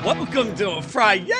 Welcome to a Friday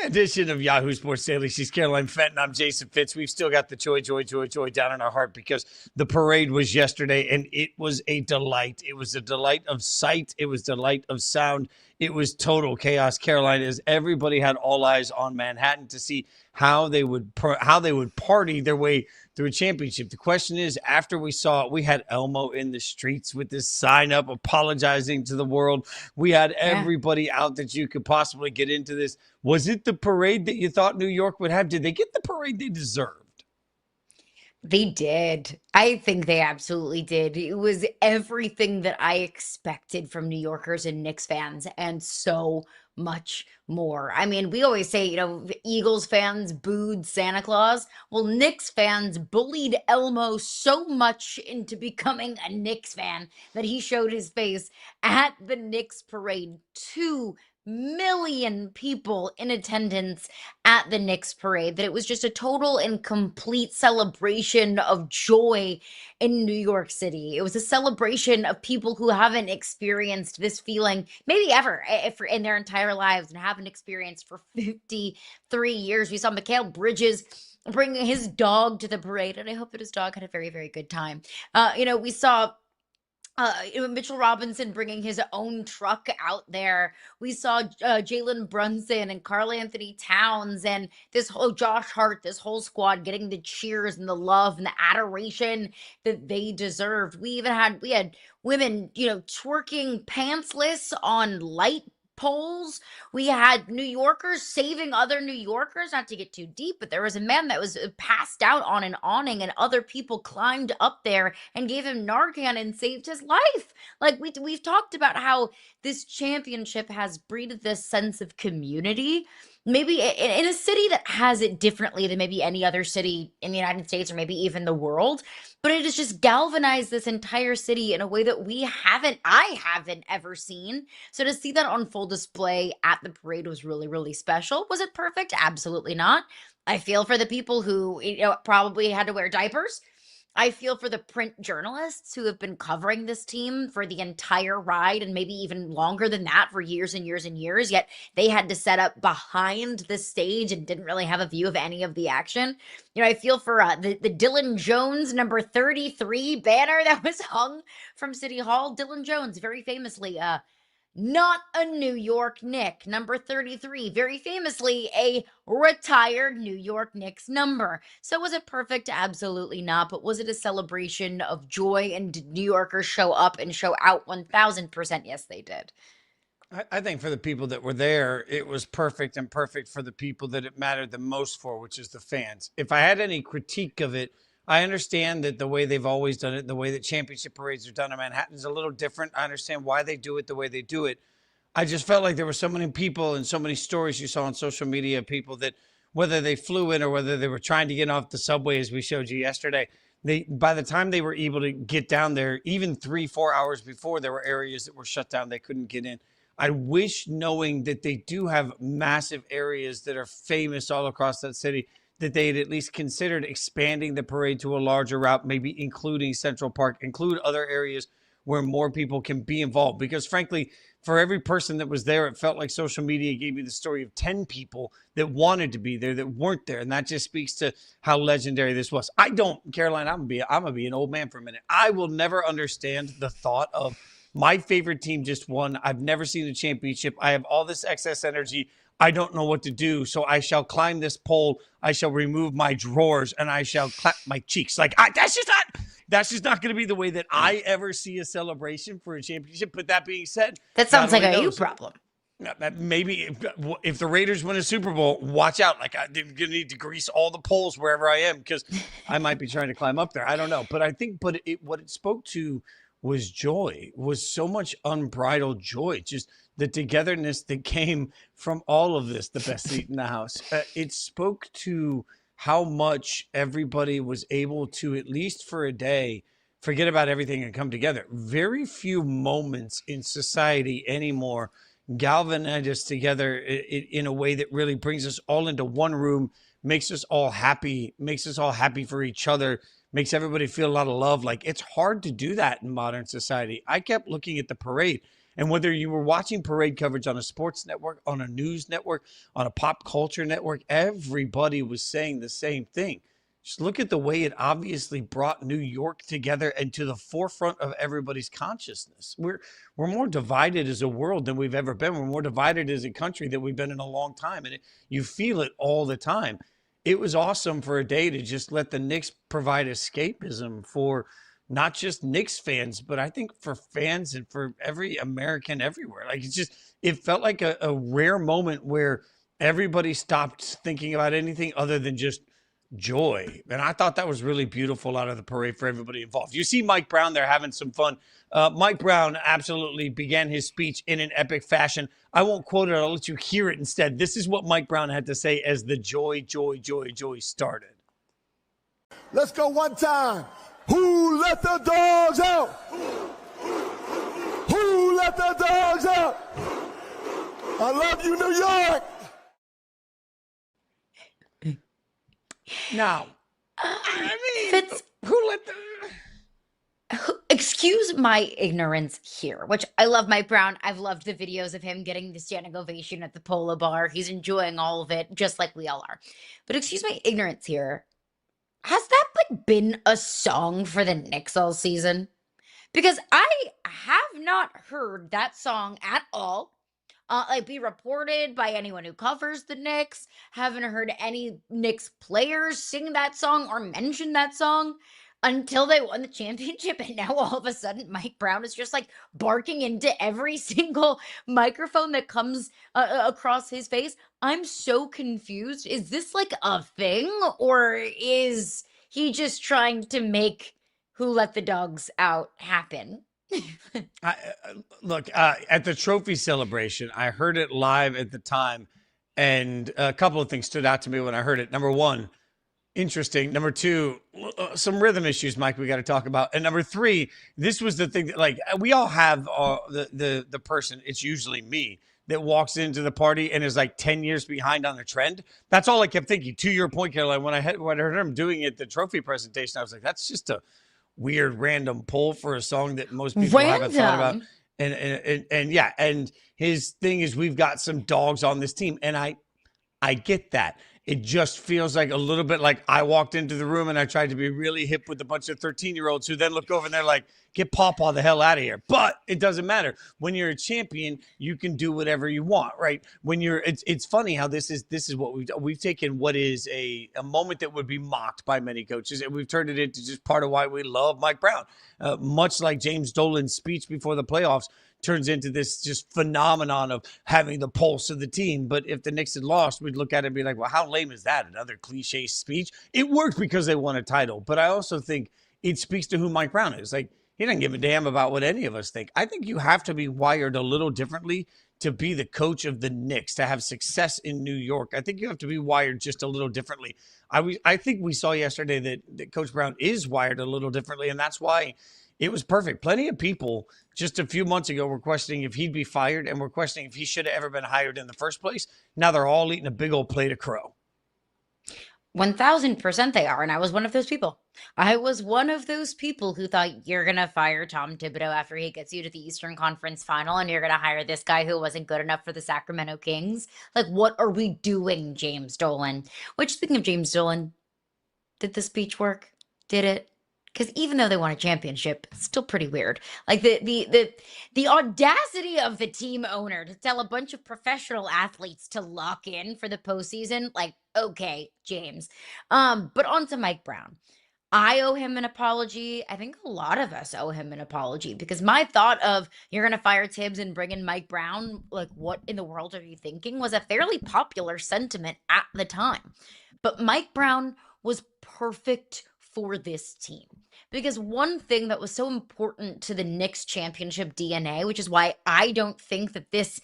edition of Yahoo Sports Daily. She's Caroline Fenton. I'm Jason Fitz. We've still got the joy down in our heart because the parade was yesterday, and it was a delight. It was a delight of sight. It was a delight of sound. It was total chaos, Caroline, as everybody had all eyes on Manhattan to see how they would party their way through a championship. The question is, after we saw it, we had Elmo in the streets with this sign up apologizing to the world. We had everybody out that you could possibly get into this. Was it the parade that you thought New York would have? Did they get the parade they deserved? They did. I think they absolutely did. It was everything that I expected from New Yorkers and Knicks fans, and so much more. I mean, we always say, Eagles fans booed Santa Claus. Well, Knicks fans bullied Elmo so much into becoming a Knicks fan that he showed his face at the Knicks parade. 2 million people in attendance at the Knicks parade, that it was just a total and complete celebration of joy in New York City. It was a celebration of people who haven't experienced this feeling maybe ever in their entire lives and haven't experienced for 53 years. We saw Mikal Bridges bringing his dog to the parade, and I hope that his dog had a very, very good time. We saw Mitchell Robinson bringing his own truck out there. We saw Jalen Brunson and Karl Anthony Towns and this whole Josh Hart, this whole squad getting the cheers and the love and the adoration that they deserved. We had women, twerking pantsless on light poles. We had New Yorkers saving other New Yorkers, not to get too deep, but there was a man that was passed out on an awning and other people climbed up there and gave him Narcan and saved his life. Like we've talked about how this championship has breeded this sense of community, maybe in a city that has it differently than maybe any other city in the United States or maybe even the world. But it has just galvanized this entire city in a way that I haven't ever seen. So to see that on full display at the parade was really, really special. Was it perfect? Absolutely not. I feel for the people who, probably had to wear diapers. I feel for the print journalists who have been covering this team for the entire ride and maybe even longer than that for years and years and years, yet they had to set up behind the stage and didn't really have a view of any of the action. I feel for the Dylan Jones number 33 banner that was hung from City Hall. Dylan Jones, very famously, not a New York Knick, number 33, very famously a retired New York Knicks number. So was it perfect? Absolutely not. But was it a celebration of joy, and did New Yorkers show up and show out 1000%? Yes, they did. I think for the people that were there, it was perfect, and perfect for the people that it mattered the most for, which is the fans. If I had any critique of it, I understand that the way they've always done it, the way that championship parades are done in Manhattan is a little different. I understand why they do it the way they do it. I just felt like there were so many people and so many stories you saw on social media, people that whether they flew in or whether they were trying to get off the subway, as we showed you yesterday, by the time they were able to get down there, even 3-4 hours before, there were areas that were shut down. They couldn't get in. I wish, knowing that they do have massive areas that are famous all across that city, that they had at least considered expanding the parade to a larger route, maybe including Central Park, include other areas where more people can be involved. Because frankly, for every person that was there, it felt like social media gave you the story of 10 people that wanted to be there that weren't there. And that just speaks to how legendary this was. Caroline, I'm gonna be an old man for a minute. I will never understand the thought of my favorite team just won. I've never seen a championship. I have all this excess energy. I don't know what to do, so I shall climb this pole. I shall remove my drawers, and I shall clap my cheeks. That's just not going to be the way that I ever see a celebration for a championship. But that being said, that sounds like a you problem. Maybe if the Raiders win a Super Bowl, watch out. I'm going to need to grease all the poles wherever I am, because I might be trying to climb up there. I don't know. But I think what it spoke to was joy, was so much unbridled joy, just the togetherness that came from all of this, the best seat in the house. It spoke to how much everybody was able to, at least for a day, forget about everything and come together. Very few moments in society anymore galvanize us together in a way that really brings us all into one room, makes us all happy for each other, makes everybody feel a lot of love. Like, it's hard to do that in modern society. I kept looking at the parade, and whether you were watching parade coverage on a sports network, on a news network, on a pop culture network, everybody was saying the same thing. Just look at the way it obviously brought New York together and to the forefront of everybody's consciousness. We're more divided as a world than we've ever been. We're more divided as a country than we've been in a long time, and you feel it all the time. It was awesome for a day to just let the Knicks provide escapism for not just Knicks fans, but I think for fans and for every American everywhere. Like, it felt like a rare moment where everybody stopped thinking about anything other than just joy. And I thought that was really beautiful out of the parade for everybody involved. You see Mike Brown there having some fun. Mike Brown absolutely began his speech in an epic fashion. I won't quote it. I'll let you hear it instead. This is what Mike Brown had to say as the joy started. Let's go one time. Who let the dogs out? Who let the dogs out? I love you, New York. Now, I mean, who let the... Excuse my ignorance here, which I love Mike Brown. I've loved the videos of him getting the standing ovation at the Polo Bar. He's enjoying all of it, just like we all are. But excuse my ignorance here. Has that been a song for the Knicks all season? Because I have not heard that song at all. Be reported by anyone who covers the Knicks. Haven't heard any Knicks players sing that song or mention that song until they won the championship. And now all of a sudden, Mike Brown is just barking into every single microphone that comes across his face. I'm so confused. Is this a thing, or is he just trying to make Who Let the Dogs Out happen? Look, at the trophy celebration, I heard it live at the time, and a couple of things stood out to me when I heard it. Number one, interesting. Number two, some rhythm issues, Mike, we got to talk about. And number three, this was the thing that, we all have the person, it's usually me, that walks into the party and is 10 years behind on the trend. That's all I kept thinking. To your point, Caroline, when I heard him doing it, the trophy presentation, I was like, that's just a weird random pull for a song that most people haven't thought about. And yeah, and his thing is, we've got some dogs on this team, and I get that. It just feels like a little bit like I walked into the room and I tried to be really hip with a bunch of 13-year-olds who then look over and they're like, get Pawpaw the hell out of here. But it doesn't matter. When you're a champion, you can do whatever you want, right? When it's funny how this is what we've done. We've taken what is a moment that would be mocked by many coaches, and we've turned it into just part of why we love Mike Brown. Much like James Dolan's speech before the playoffs turns into this just phenomenon of having the pulse of the team. But if the Knicks had lost, we'd look at it and be like, well, how lame is that? Another cliche speech. It worked because they won a title. But I also think it speaks to who Mike Brown is. He doesn't give a damn about what any of us think. I think you have to be wired a little differently to be the coach of the Knicks, to have success in New York. I think you have to be wired just a little differently. I think we saw yesterday that Coach Brown is wired a little differently, and that's why it was perfect. Plenty of people just a few months ago were questioning if he'd be fired, and were questioning if he should have ever been hired in the first place. Now they're all eating a big old plate of crow. 1000% they are. And I was one of those people. I was one of those people who thought, you're going to fire Tom Thibodeau after he gets you to the Eastern Conference Final, and you're going to hire this guy who wasn't good enough for the Sacramento Kings. What are we doing, James Dolan? Which, speaking of James Dolan, did the speech work? Did it? Because even though they won a championship, it's still pretty weird. The audacity of the team owner to tell a bunch of professional athletes to lock in for the postseason. Okay, James. But on to Mike Brown. I owe him an apology. I think a lot of us owe him an apology, because my thought of, you're going to fire Tibbs and bring in Mike Brown, what in the world are you thinking, was a fairly popular sentiment at the time. But Mike Brown was perfect for this team. Because one thing that was so important to the Knicks championship DNA, which is why I don't think that this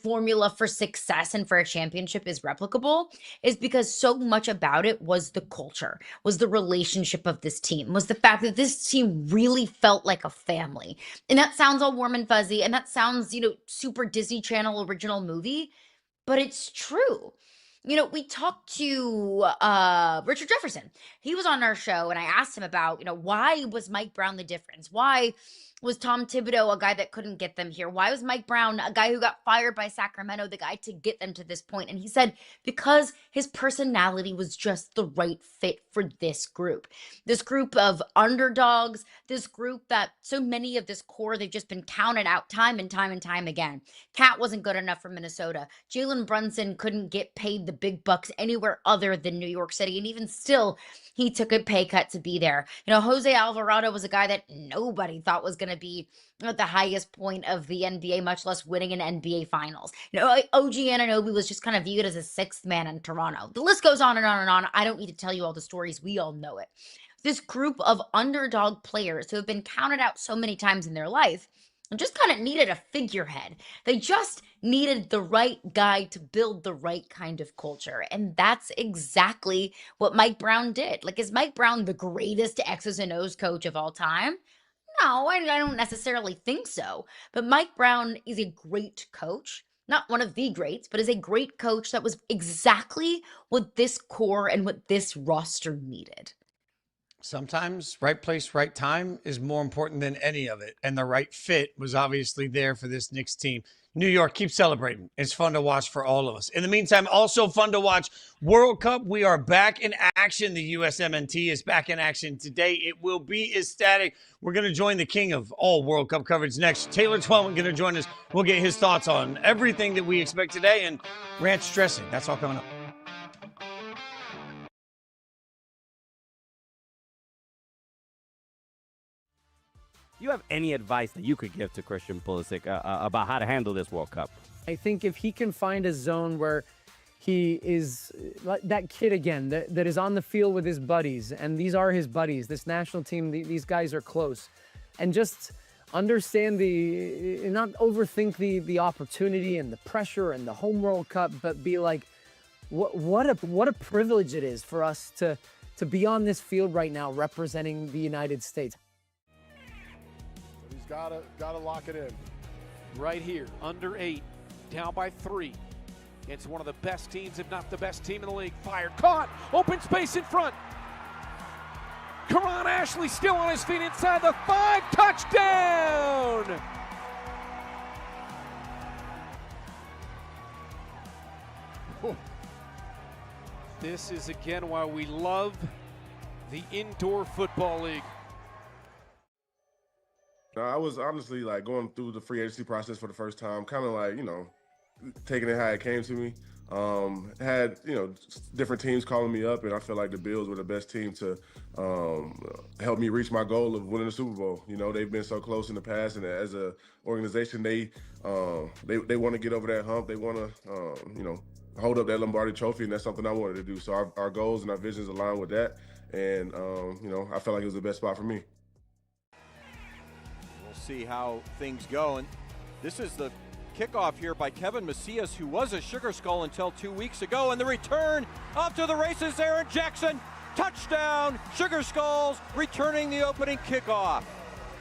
formula for success and for a championship is replicable, is because so much about it was the culture, was the relationship of this team, was the fact that this team really felt like a family. And that sounds all warm and fuzzy, and that sounds, super Disney Channel original movie, but it's true. We talked to Richard Jefferson. He was on our show, and I asked him about, why was Mike Brown the difference? Why was Tom Thibodeau a guy that couldn't get them here? Why was Mike Brown a guy who got fired by Sacramento, the guy to get them to this point? And he said, because his personality was just the right fit for this group of underdogs, this group that so many of this core, they've just been counted out time and time and time again. Cat wasn't good enough for Minnesota. Jalen Brunson couldn't get paid the big bucks anywhere other than New York City. And even still, he took a pay cut to be there. Jose Alvarado was a guy that nobody thought was going to be at the highest point of the NBA, much less winning an NBA Finals. OG Anunoby was just kind of viewed as a sixth man in Toronto. The list goes on and on and on. I don't need to tell you all the stories. We all know it. This group of underdog players who have been counted out so many times in their life and just kind of needed a figurehead. They just needed the right guy to build the right kind of culture. And that's exactly what Mike Brown did. Like, is Mike Brown the greatest X's and O's coach of all time? No, I don't necessarily think so. But Mike Brown is a great coach. Not one of the greats, but is a great coach that was exactly what this core and what this roster needed. Sometimes right place, right time is more important than any of it. And the right fit was obviously there for this Knicks team. New York, keep celebrating. It's fun to watch for all of us. In the meantime, also fun to watch World Cup. We are back in action. The USMNT is back in action today. It will be ecstatic. We're going to join the king of all World Cup coverage next. Taylor Twellman going to join us. We'll get his thoughts on everything that we expect today and ranch dressing. That's all coming up. Do you have any advice that you could give to Christian Pulisic about how to handle this World Cup? I think if he can find a zone where he is like that kid again, that is on the field with his buddies, and these are his buddies, this national team, these guys are close, and just understand not overthink the opportunity and the pressure and the home World Cup, but be like, what a privilege it is for us to be on this field right now representing the United States. He's gotta lock it in. Right here, under 8, down by 3. It's one of the best teams, if not the best team in the league. Fired, caught, open space in front. Karan Ashley still on his feet inside the 5, touchdown! This is again why we love the indoor football league. I was honestly like going through the free agency process for the first time, kind of like, taking it how it came to me. Had, different teams calling me up, and I felt like the Bills were the best team to help me reach my goal of winning the Super Bowl. They've been so close in the past, and as a organization, they want to get over that hump. They want to, hold up that Lombardi trophy, and that's something I wanted to do. So our goals and our visions align with that, and, I felt like it was the best spot for me. See how things go, and this is the kickoff here by Kevin Macias, who was a Sugar Skull until 2 weeks ago, and the return off to the races. Aaron Jackson, touchdown! Sugar Skulls returning the opening kickoff.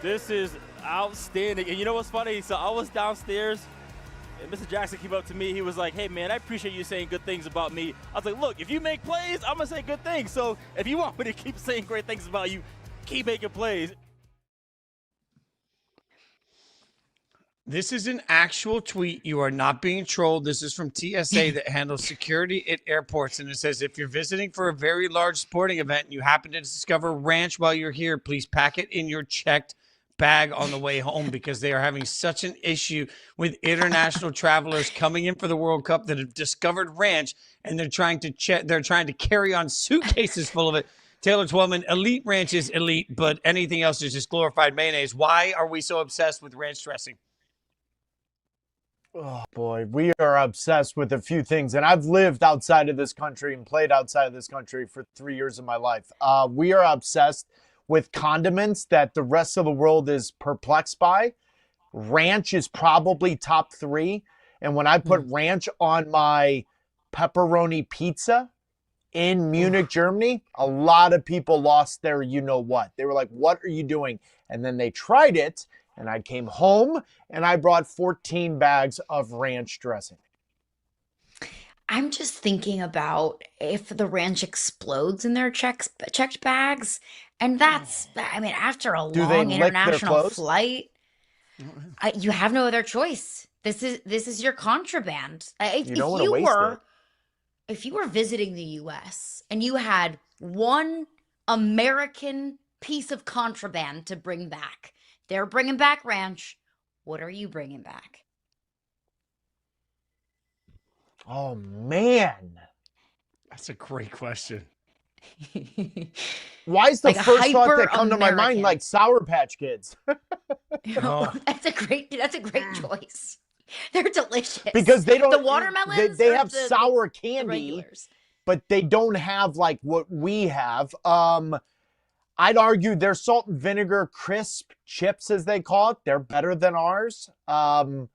This is outstanding. And you know what's funny? So I was downstairs, and Mr. Jackson came up to me. He was like, "Hey man, I appreciate you saying good things about me." I was like, "Look, if you make plays, I'm gonna say good things. So if you want me to keep saying great things about you, keep making plays." This is an actual tweet. You are not being trolled. This is from TSA that handles security at airports. And it says, if you're visiting for a very large sporting event and you happen to discover ranch while you're here, please pack it in your checked bag on the way home, because they are having such an issue with international travelers coming in for the World Cup that have discovered ranch, and they're trying to carry on suitcases full of it. Taylor Twellman, elite ranch is elite, but anything else is just glorified mayonnaise. Why are we so obsessed with ranch dressing? Oh, boy, we are obsessed with a few things. And I've lived outside of this country and played outside of this country for 3 years of my life. We are obsessed with condiments that the rest of the world is perplexed by. Ranch is probably top 3. And when I put ranch on my pepperoni pizza in Munich, Germany, a lot of people lost their you-know-what. They were like, what are you doing? And then they tried it. And I came home and I brought 14 bags of ranch dressing. I'm just thinking about if the ranch explodes in their checked bags, and that's, I mean, after a Do they long lick their international clothes? flight, you have no other choice. This is your contraband. You don't want to waste it. If you were visiting the U.S. and you had one American piece of contraband to bring back, they're bringing back ranch. What are you bringing back? Oh, man. That's a great question. Why is the Like a first thought that come to my mind hyper-American. like Sour Patch Kids? Oh. That's a great choice. They're delicious. Because they don't. The watermelons. They or have the sour candy, regulars? but they don't have like what we have. I'd argue their salt and vinegar crisp chips, as they call it, they're better than ours. But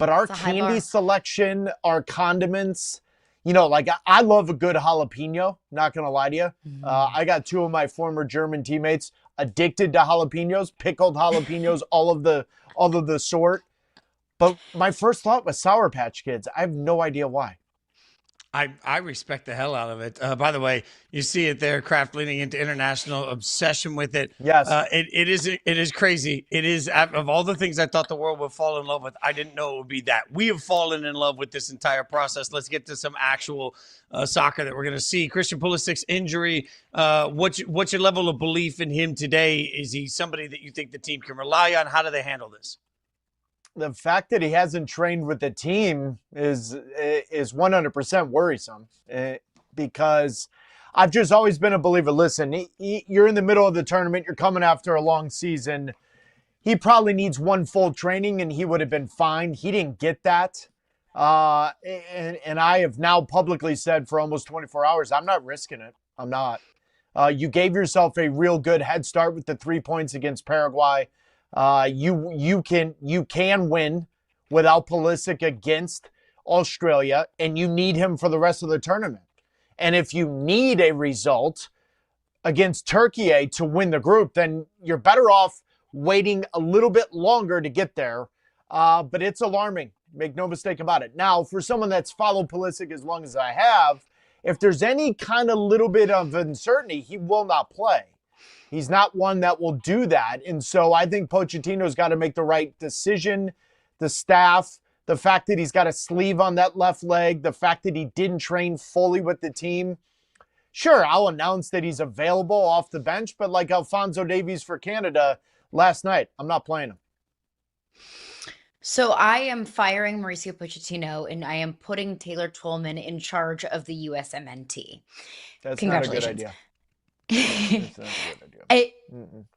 our It's a high candy bar. selection, our condiments, you know, like I love a good jalapeno. Not gonna lie to you. I got two of my former German teammates addicted to jalapenos, pickled jalapenos, all of the sort. But my first thought was Sour Patch Kids. I have no idea why. I respect the hell out of it. By the way, you see it there, Kraft leaning into international obsession with it. Yes. It is crazy. It is, of all the things I thought the world would fall in love with, I didn't know it would be that. We have fallen in love with this entire process. Let's get to some actual soccer that we're going to see. Christian Pulisic's injury, what's your level of belief in him today? Is he somebody that you think the team can rely on? How do they handle this? The fact that he hasn't trained with the team is 100% worrisome because I've just always been a believer. Listen, you're in the middle of the tournament. You're coming after a long season. He probably needs one full training and he would have been fine. He didn't get that. And I have now publicly said for almost 24 hours, I'm not risking it. I'm not. You gave yourself a real good head start with the 3 points against Paraguay. You can win without Pulisic against Australia, and you need him for the rest of the tournament. And if you need a result against Turkey to win the group, then you're better off waiting a little bit longer to get there. But it's alarming. Make no mistake about it. Now, for someone that's followed Pulisic as long as I have, if there's any kind of little bit of uncertainty, he will not play. He's not one that will do that. And so I think Pochettino's got to make the right decision. The staff, the fact that he's got a sleeve on that left leg, the fact that he didn't train fully with the team. Sure, I'll announce that he's available off the bench, but like Alphonso Davies for Canada last night, I'm not playing him. So I am firing Mauricio Pochettino and I am putting Taylor Twellman in charge of the USMNT. That's not a good Congratulations. idea. That's not a good idea.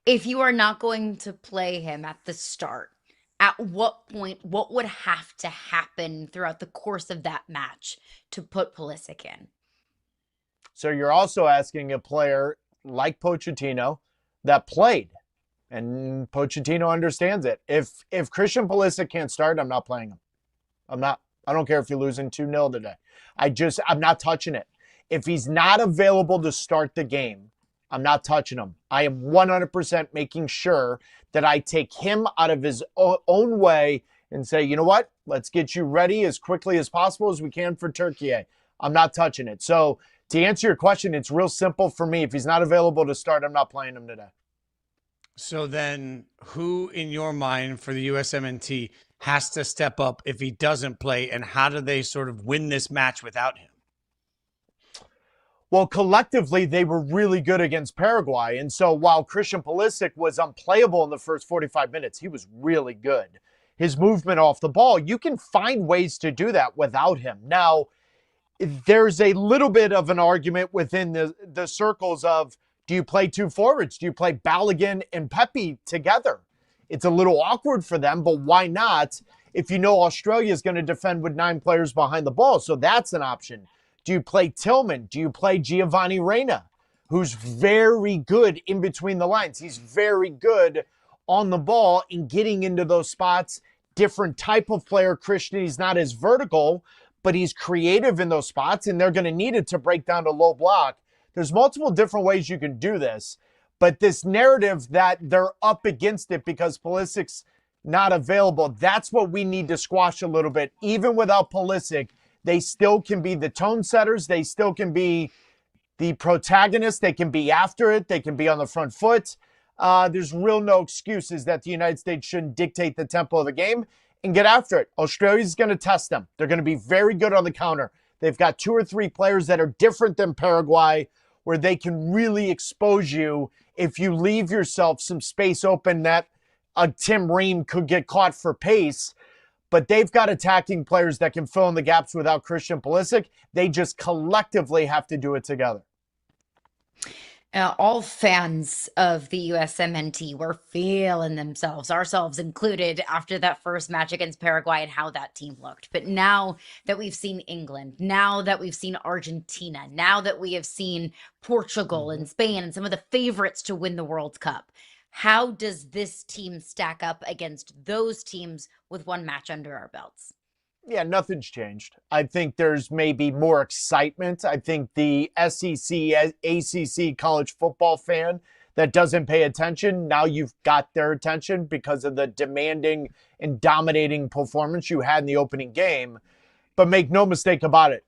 If you are not going to play him at the start, at what point, what would have to happen throughout the course of that match to put Pulisic in? So you're also asking a player like Pochettino that played, and Pochettino understands it. If Christian Pulisic can't start, I'm not playing him. I'm not. I don't care if you're losing 2-0 today. I'm not touching it. If he's not available to start the game, I'm not touching him. I am 100% making sure that I take him out of his own way and say, you know what? Let's get you ready as quickly as possible as we can for Turkey. I'm not touching it. So to answer your question, it's real simple for me. If he's not available to start, I'm not playing him today. So then who in your mind for the USMNT has to step up if he doesn't play, and how do they sort of win this match without him? Well, collectively, they were really good against Paraguay. And so while Christian Pulisic was unplayable in the first 45 minutes, he was really good. His movement off the ball, you can find ways to do that without him. Now, there's a little bit of an argument within the circles of, do you play two forwards? Do you play Balogun and Pepe together? It's a little awkward for them, but why not if you know Australia is going to defend with 9 players behind the ball? So that's an option. Do you play Tillman? Do you play Giovanni Reina, who's very good in between the lines? He's very good on the ball in getting into those spots. Different type of player, Christian. He's not as vertical, but he's creative in those spots, and they're going to need it to break down to low block. There's multiple different ways you can do this, but this narrative that they're up against it because Pulisic's not available, that's what we need to squash a little bit. Even without Pulisic, They still can be the tone setters. They still can be the protagonists. They can be after it. They can be on the front foot. There's real no excuses that the United States shouldn't dictate the tempo of the game and get after it. Australia's going to test them. They're going to be very good on the counter. They've got 2 or 3 players that are different than Paraguay, where they can really expose you if you leave yourself some space open that a Tim Ream could get caught for pace. But they've got attacking players that can fill in the gaps without Christian Pulisic. They just collectively have to do it together. All fans of the USMNT were feeling themselves, ourselves included, after that first match against Paraguay and how that team looked. But now that we've seen England, now that we've seen Argentina, now that we have seen Portugal and Spain and some of the favorites to win the World Cup, how does this team stack up against those teams with one match under our belts? Yeah, nothing's changed. I think there's maybe more excitement. I think the SEC, ACC college football fan that doesn't pay attention, now you've got their attention because of the demanding and dominating performance you had in the opening game. But make no mistake about it.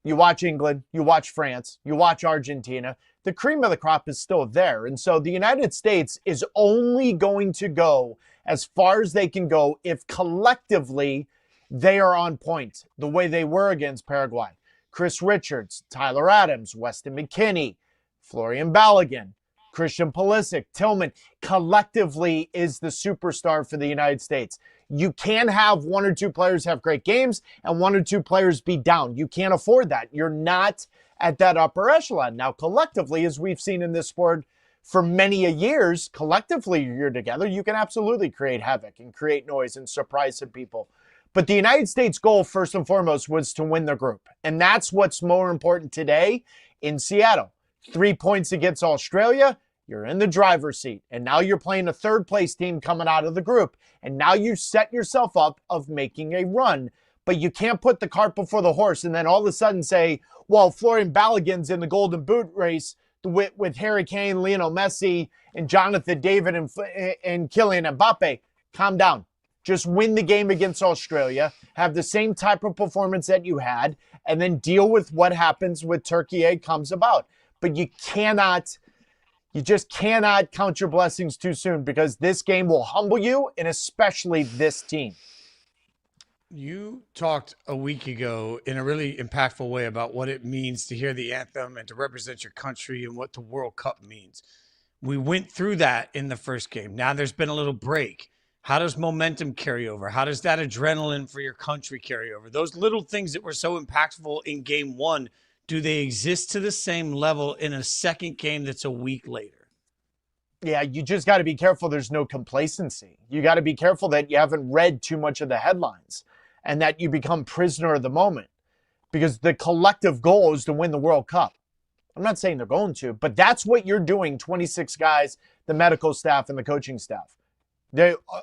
You watch England, you watch France, you watch Argentina, the cream of the crop is still there. And so the United States is only going to go as far as they can go if collectively they are on point the way they were against Paraguay. Chris Richards, Tyler Adams, Weston McKennie, Florian Balogun, Christian Pulisic, Tillman, collectively is the superstar for the United States. You can't have 1 or 2 players have great games and 1 or 2 players be down. You can't afford that. You're not at that upper echelon. Now, collectively, as we've seen in this sport for many a years, collectively you're together, you can absolutely create havoc and create noise and surprise some people. But the United States goal, first and foremost, was to win the group. And that's what's more important today in Seattle. 3 points against Australia, you're in the driver's seat. And now you're playing a third-place team coming out of the group. And now you set yourself up of making a run. But you can't put the cart before the horse and then all of a sudden say, well, Florian Balogun's in the Golden Boot race with Harry Kane, Lionel Messi, and Jonathan David and Kylian Mbappe. Calm down. Just win the game against Australia, have the same type of performance that you had, and then deal with what happens with Turkey comes about. But you just cannot count your blessings too soon because this game will humble you, and especially this team. You talked a week ago in a really impactful way about what it means to hear the anthem and to represent your country and what the World Cup means. We went through that in the first game. Now there's been a little break. How does momentum carry over? How does that adrenaline for your country carry over? Those little things that were so impactful in game 1, do they exist to the same level in a second game that's a week later? Yeah, you just got to be careful there's no complacency. You got to be careful that you haven't read too much of the headlines and that you become prisoner of the moment because the collective goal is to win the World Cup. I'm not saying they're going to, but that's what you're doing, 26 guys, the medical staff and the coaching staff.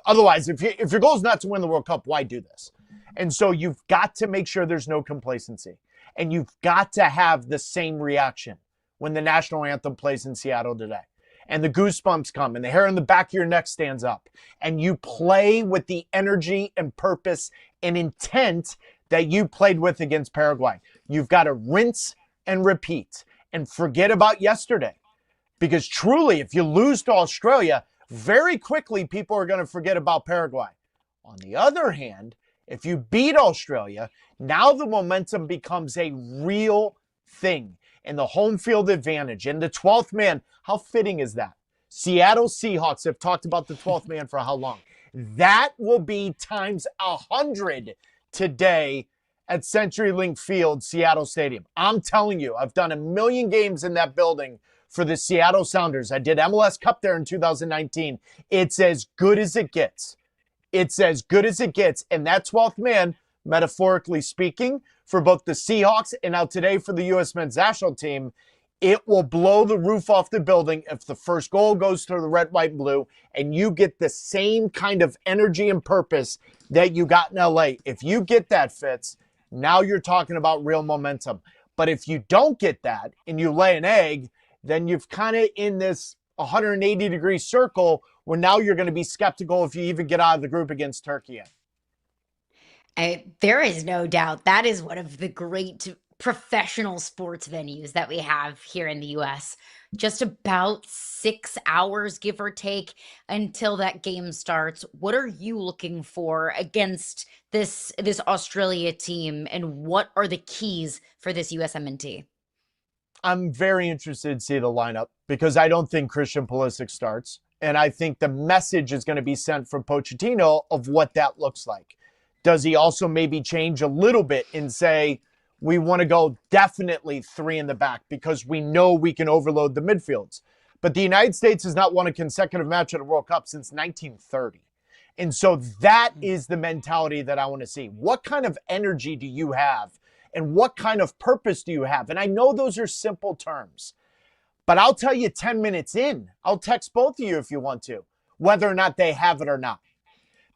Otherwise, if your goal is not to win the World Cup, why do this? And so you've got to make sure there's no complacency. And you've got to have the same reaction when the national anthem plays in Seattle today. And the goosebumps come and the hair on the back of your neck stands up. And you play with the energy and purpose and intent that you played with against Paraguay. You've got to rinse and repeat and forget about yesterday. Because truly, if you lose to Australia, very quickly, people are going to forget about Paraguay. On the other hand, if you beat Australia, now the momentum becomes a real thing. And the home field advantage and the 12th man, how fitting is that? Seattle Seahawks have talked about the 12th man for how long? That will be times 100 today at CenturyLink Field, Seattle Stadium. I'm telling you, I've done 1 million games in that building for the Seattle Sounders. I did MLS Cup there in 2019. It's as good as it gets. It's as good as it gets. And that 12th man, metaphorically speaking, for both the Seahawks and now today for the U.S. men's national team, it will blow the roof off the building if the first goal goes to the red, white, and blue, and you get the same kind of energy and purpose that you got in L.A. If you get that, Fitz, now you're talking about real momentum. But if you don't get that and you lay an egg, then you've kind of in this 180-degree circle where now you're going to be skeptical if you even get out of the group against Turkey. There is no doubt that is one of the great professional sports venues that we have here in the US. Just about 6 hours, give or take, until that game starts. What are you looking for against this Australia team, and what are the keys for this USMNT? I'm very interested to see the lineup because I don't think Christian Pulisic starts. And I think the message is going to be sent from Pochettino of what that looks like. Does he also maybe change a little bit and say, we want to go definitely 3 in the back because we know we can overload the midfields? But the United States has not won a consecutive match at a World Cup since 1930. And so that is the mentality that I want to see. What kind of energy do you have? And what kind of purpose do you have? And I know those are simple terms, but I'll tell you 10 minutes in, I'll text both of you if you want to, whether or not they have it or not.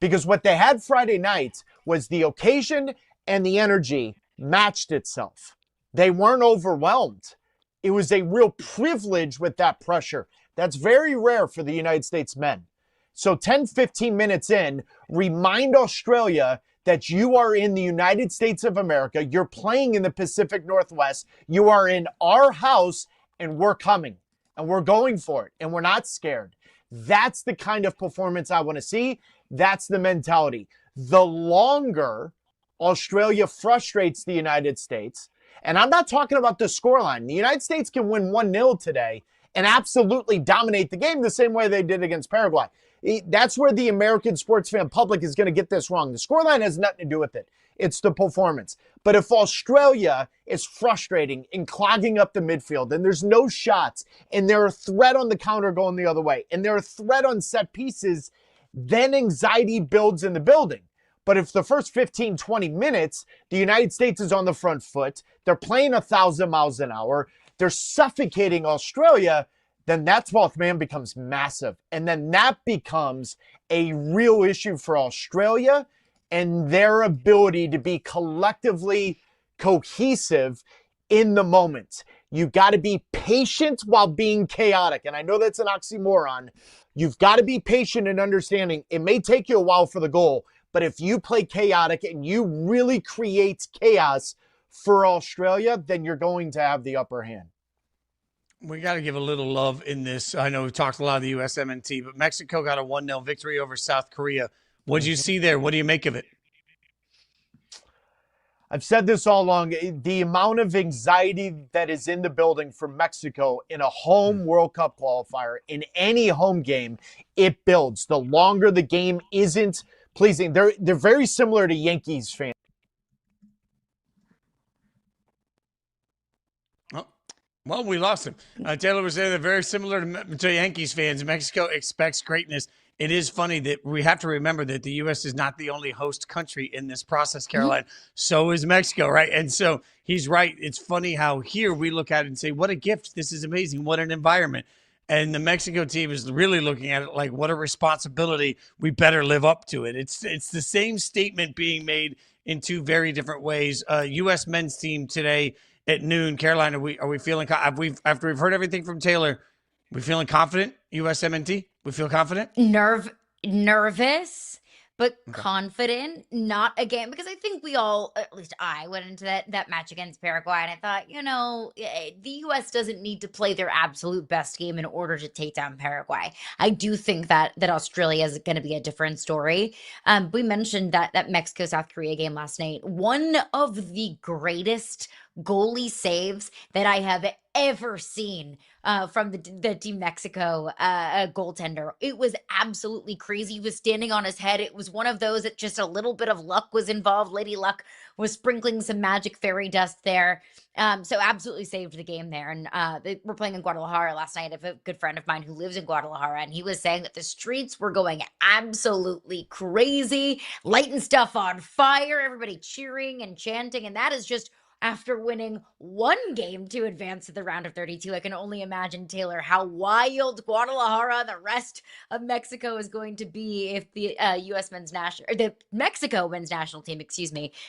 Because what they had Friday night was the occasion and the energy matched itself. They weren't overwhelmed. It was a real privilege with that pressure. That's very rare for the United States men. So 10, 15 minutes in, remind Australia that you are in the United States of America. You're playing in the Pacific Northwest. You are in our house, and we're coming. And we're going for it. And we're not scared. That's the kind of performance I want to see. That's the mentality. The longer Australia frustrates the United States, and I'm not talking about the scoreline. The United States can win 1-0 today and absolutely dominate the game the same way they did against Paraguay. That's where the American sports fan public is going to get this wrong. The scoreline has nothing to do with it. It's the performance. But if Australia is frustrating and clogging up the midfield and there's no shots and they're a threat on the counter going the other way and they're a threat on set pieces, then anxiety builds in the building. But if the first 15, 20 minutes, the United States is on the front foot, they're playing 1,000 miles an hour, they're suffocating Australia, then that 12th man becomes massive. And then that becomes a real issue for Australia and their ability to be collectively cohesive in the moment. You got to be patient while being chaotic. And I know that's an oxymoron. You've got to be patient and understanding. It may take you a while for the goal, but if you play chaotic and you really create chaos for Australia, then you're going to have the upper hand. We got to give a little love in this. I know we talked a lot of the USMNT, but Mexico got a 1-0 victory over South Korea. What did you see there? What do you make of it? I've said this all along. The amount of anxiety that is in the building for Mexico in a home World Cup qualifier, in any home game, it builds. The longer the game isn't pleasing. They're very similar to Yankees fans. Well, we lost him. Taylor was saying they're very similar to Yankees fans. Mexico expects greatness. It is funny that we have to remember that the U.S. is not the only host country in this process, Caroline. So is Mexico, right? And so he's right. It's funny how here we look at it and say, what a gift. This is amazing. What an environment. And the Mexico team is really looking at it like, what a responsibility. We better live up to it. It's the same statement being made in two very different ways. U.S. men's team today at noon. Caroline, are we feeling after we've heard everything from Taylor, we feeling confident? USMNT, we feel confident? Nervous, but confident. Not again, because I think we all, at least I, went into that match against Paraguay and I thought, the U.S. doesn't need to play their absolute best game in order to take down Paraguay. I do think that Australia is going to be a different story. We mentioned that Mexico-South Korea game last night. One of the greatest goalie saves that I have ever seen from the Team Mexico goaltender. It was absolutely crazy. He was standing on his head. It was one of those that just a little bit of luck was involved. Lady Luck was sprinkling some magic fairy dust there. So absolutely saved the game there. And they were playing in Guadalajara last night. I have a good friend of mine who lives in Guadalajara, and he was saying that the streets were going absolutely crazy, lighting stuff on fire, everybody cheering and chanting. And that is just after winning one game to advance to the round of 32. I can only imagine, Taylor, how wild Guadalajara, the rest of Mexico, is going to be if the the Mexico men's national team,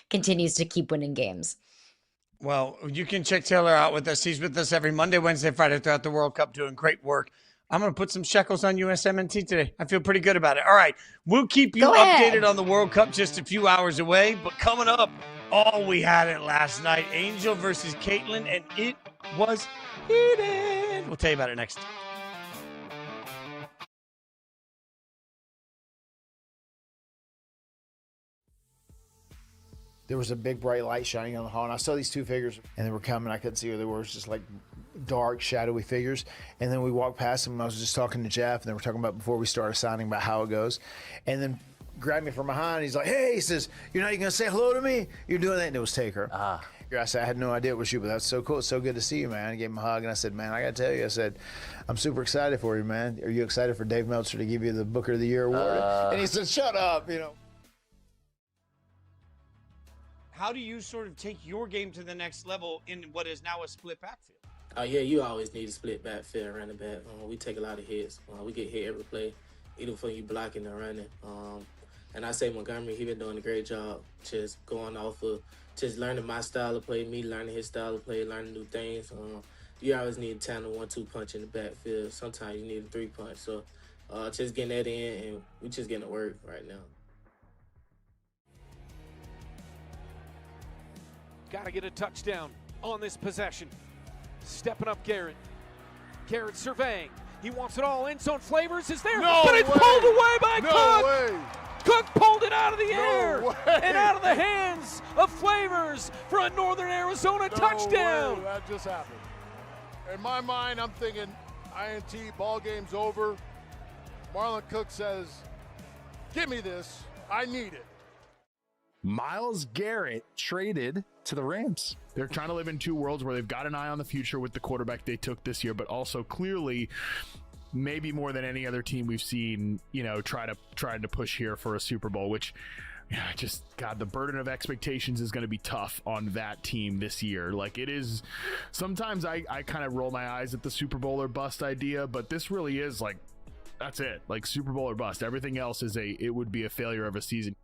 continues to keep winning games. Well, you can check Taylor out with us. He's with us every Monday, Wednesday, Friday throughout the World Cup, doing great work I'm going to put some shekels on USMNT today. I feel pretty good about it. All right. We'll keep you Go ahead. updated on the World Cup just a few hours away. But coming up, we had it last night. Angel versus Caitlin, and it was heated. We'll tell you about it next. There was a big bright light shining on the hall, and I saw these two figures, and they were coming. I couldn't see who they were. It was just like dark, shadowy figures. And then we walked past them, and I was just talking to Jeff, and they were talking about before we started signing about how it goes. And then grabbed me from behind. He's like, hey, he says, you're not even going to say hello to me? You're doing that? And it was Taker. I said, I had no idea it was you, but that's so cool. It's so good to see you, man. I gave him a hug, and I said, man, I got to tell you, I said, I'm super excited for you, man. Are you excited for Dave Meltzer to give you the Booker of the Year award? And he said, shut up, you know. How do you sort of take your game to the next level in what is now a split backfield? Yeah, you always need a split backfield running back. We take a lot of hits. We get hit every play, either for you blocking or running. And I say Montgomery, he been doing a great job just going off of just learning my style of play, me learning his style of play, learning new things. You always need a tandem 1-2 punch in the backfield. Sometimes you need a 3-punch. So just getting that in, and we just getting to work right now. Got to get a touchdown on this possession. Stepping up Garrett. Garrett surveying. He wants it all. End zone Flavors is there, but it's pulled away by Cook. Cook pulled it out of the air and out of the hands of Flavors for a Northern Arizona touchdown. That just happened. In my mind, I'm thinking INT, ball game's over. Marlon Cook says, give me this. I need it. Myles Garrett traded to the Rams. They're trying to live in two worlds where they've got an eye on the future with the quarterback they took this year, but also clearly, maybe more than any other team we've seen, trying to push here for a Super Bowl, which the burden of expectations is going to be tough on that team this year. Like it is, sometimes I kind of roll my eyes at the Super Bowl or bust idea, but this really is like, that's it. Like Super Bowl or bust. Everything else it would be a failure of a season.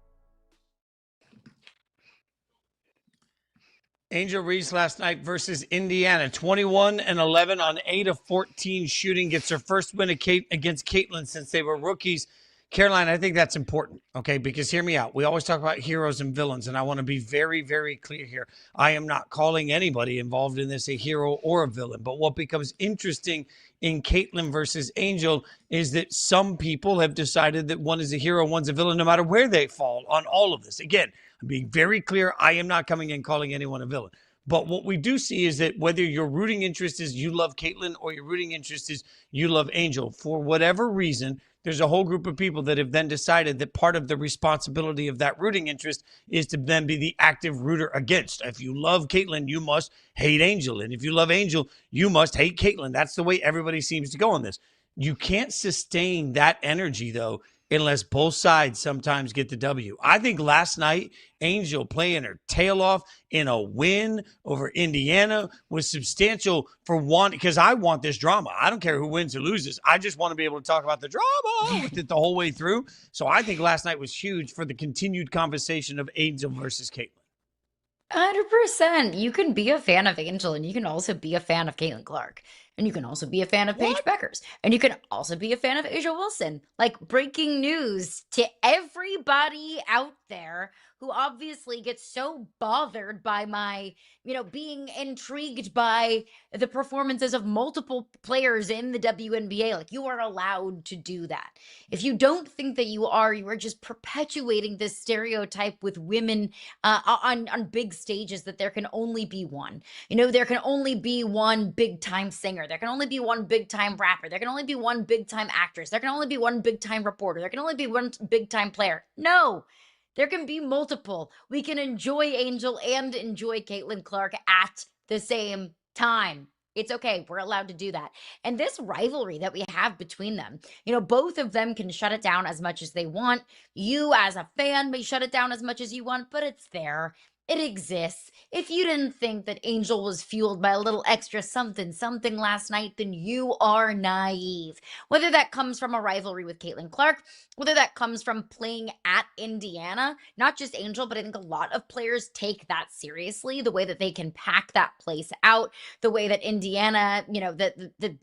Angel Reese last night versus Indiana, 21-11 on 8 of 14 shooting, gets her first win against Caitlin since they were rookies. Caroline, I think that's important, okay? Because hear me out. We always talk about heroes and villains, and I want to be very, very clear here. I am not calling anybody involved in this a hero or a villain, but what becomes interesting in Caitlin versus Angel is that some people have decided that one is a hero, one's a villain, no matter where they fall on all of this. Again, I'm being very clear. I am not coming in calling anyone a villain. But what we do see is that whether your rooting interest is you love Caitlin or your rooting interest is you love Angel, for whatever reason, there's a whole group of people that have then decided that part of the responsibility of that rooting interest is to then be the active rooter against. If you love Caitlin, you must hate Angel. And if you love Angel, you must hate Caitlin. That's the way everybody seems to go on this. You can't sustain that energy, though, unless both sides sometimes get the W. I think last night, Angel playing her tail off in a win over Indiana was substantial for one, because I want this drama. I don't care who wins or loses. I just want to be able to talk about the drama with it the whole way through. So I think last night was huge for the continued conversation of Angel versus Caitlin. 100%. You can be a fan of Angel, and you can also be a fan of Caitlin Clark. And you can also be a fan of Paige Beckers. And you can also be a fan of Asia Wilson. Like, breaking news to everybody out there who obviously gets so bothered by my, being intrigued by the performances of multiple players in the WNBA. Like, you are allowed to do that. If you don't think that you are just perpetuating this stereotype with women on big stages, that there can only be one. There can only be one big time singer. There can only be one big time rapper. There can only be one big time actress. There can only be one big time reporter. There can only be one big time player. No. There can be multiple. We can enjoy Angel and enjoy Caitlin Clark at the same time. It's okay. We're allowed to do that. And this rivalry that we have between them, both of them can shut it down as much as they want. You as a fan may shut it down as much as you want, but it's there. It exists. If you didn't think that Angel was fueled by a little extra something last night, then you are naive. Whether that comes from a rivalry with Caitlin Clark, whether that comes from playing at Indiana, not just Angel, but I think a lot of players take that seriously, the way that they can pack that place out, the way that Indiana, the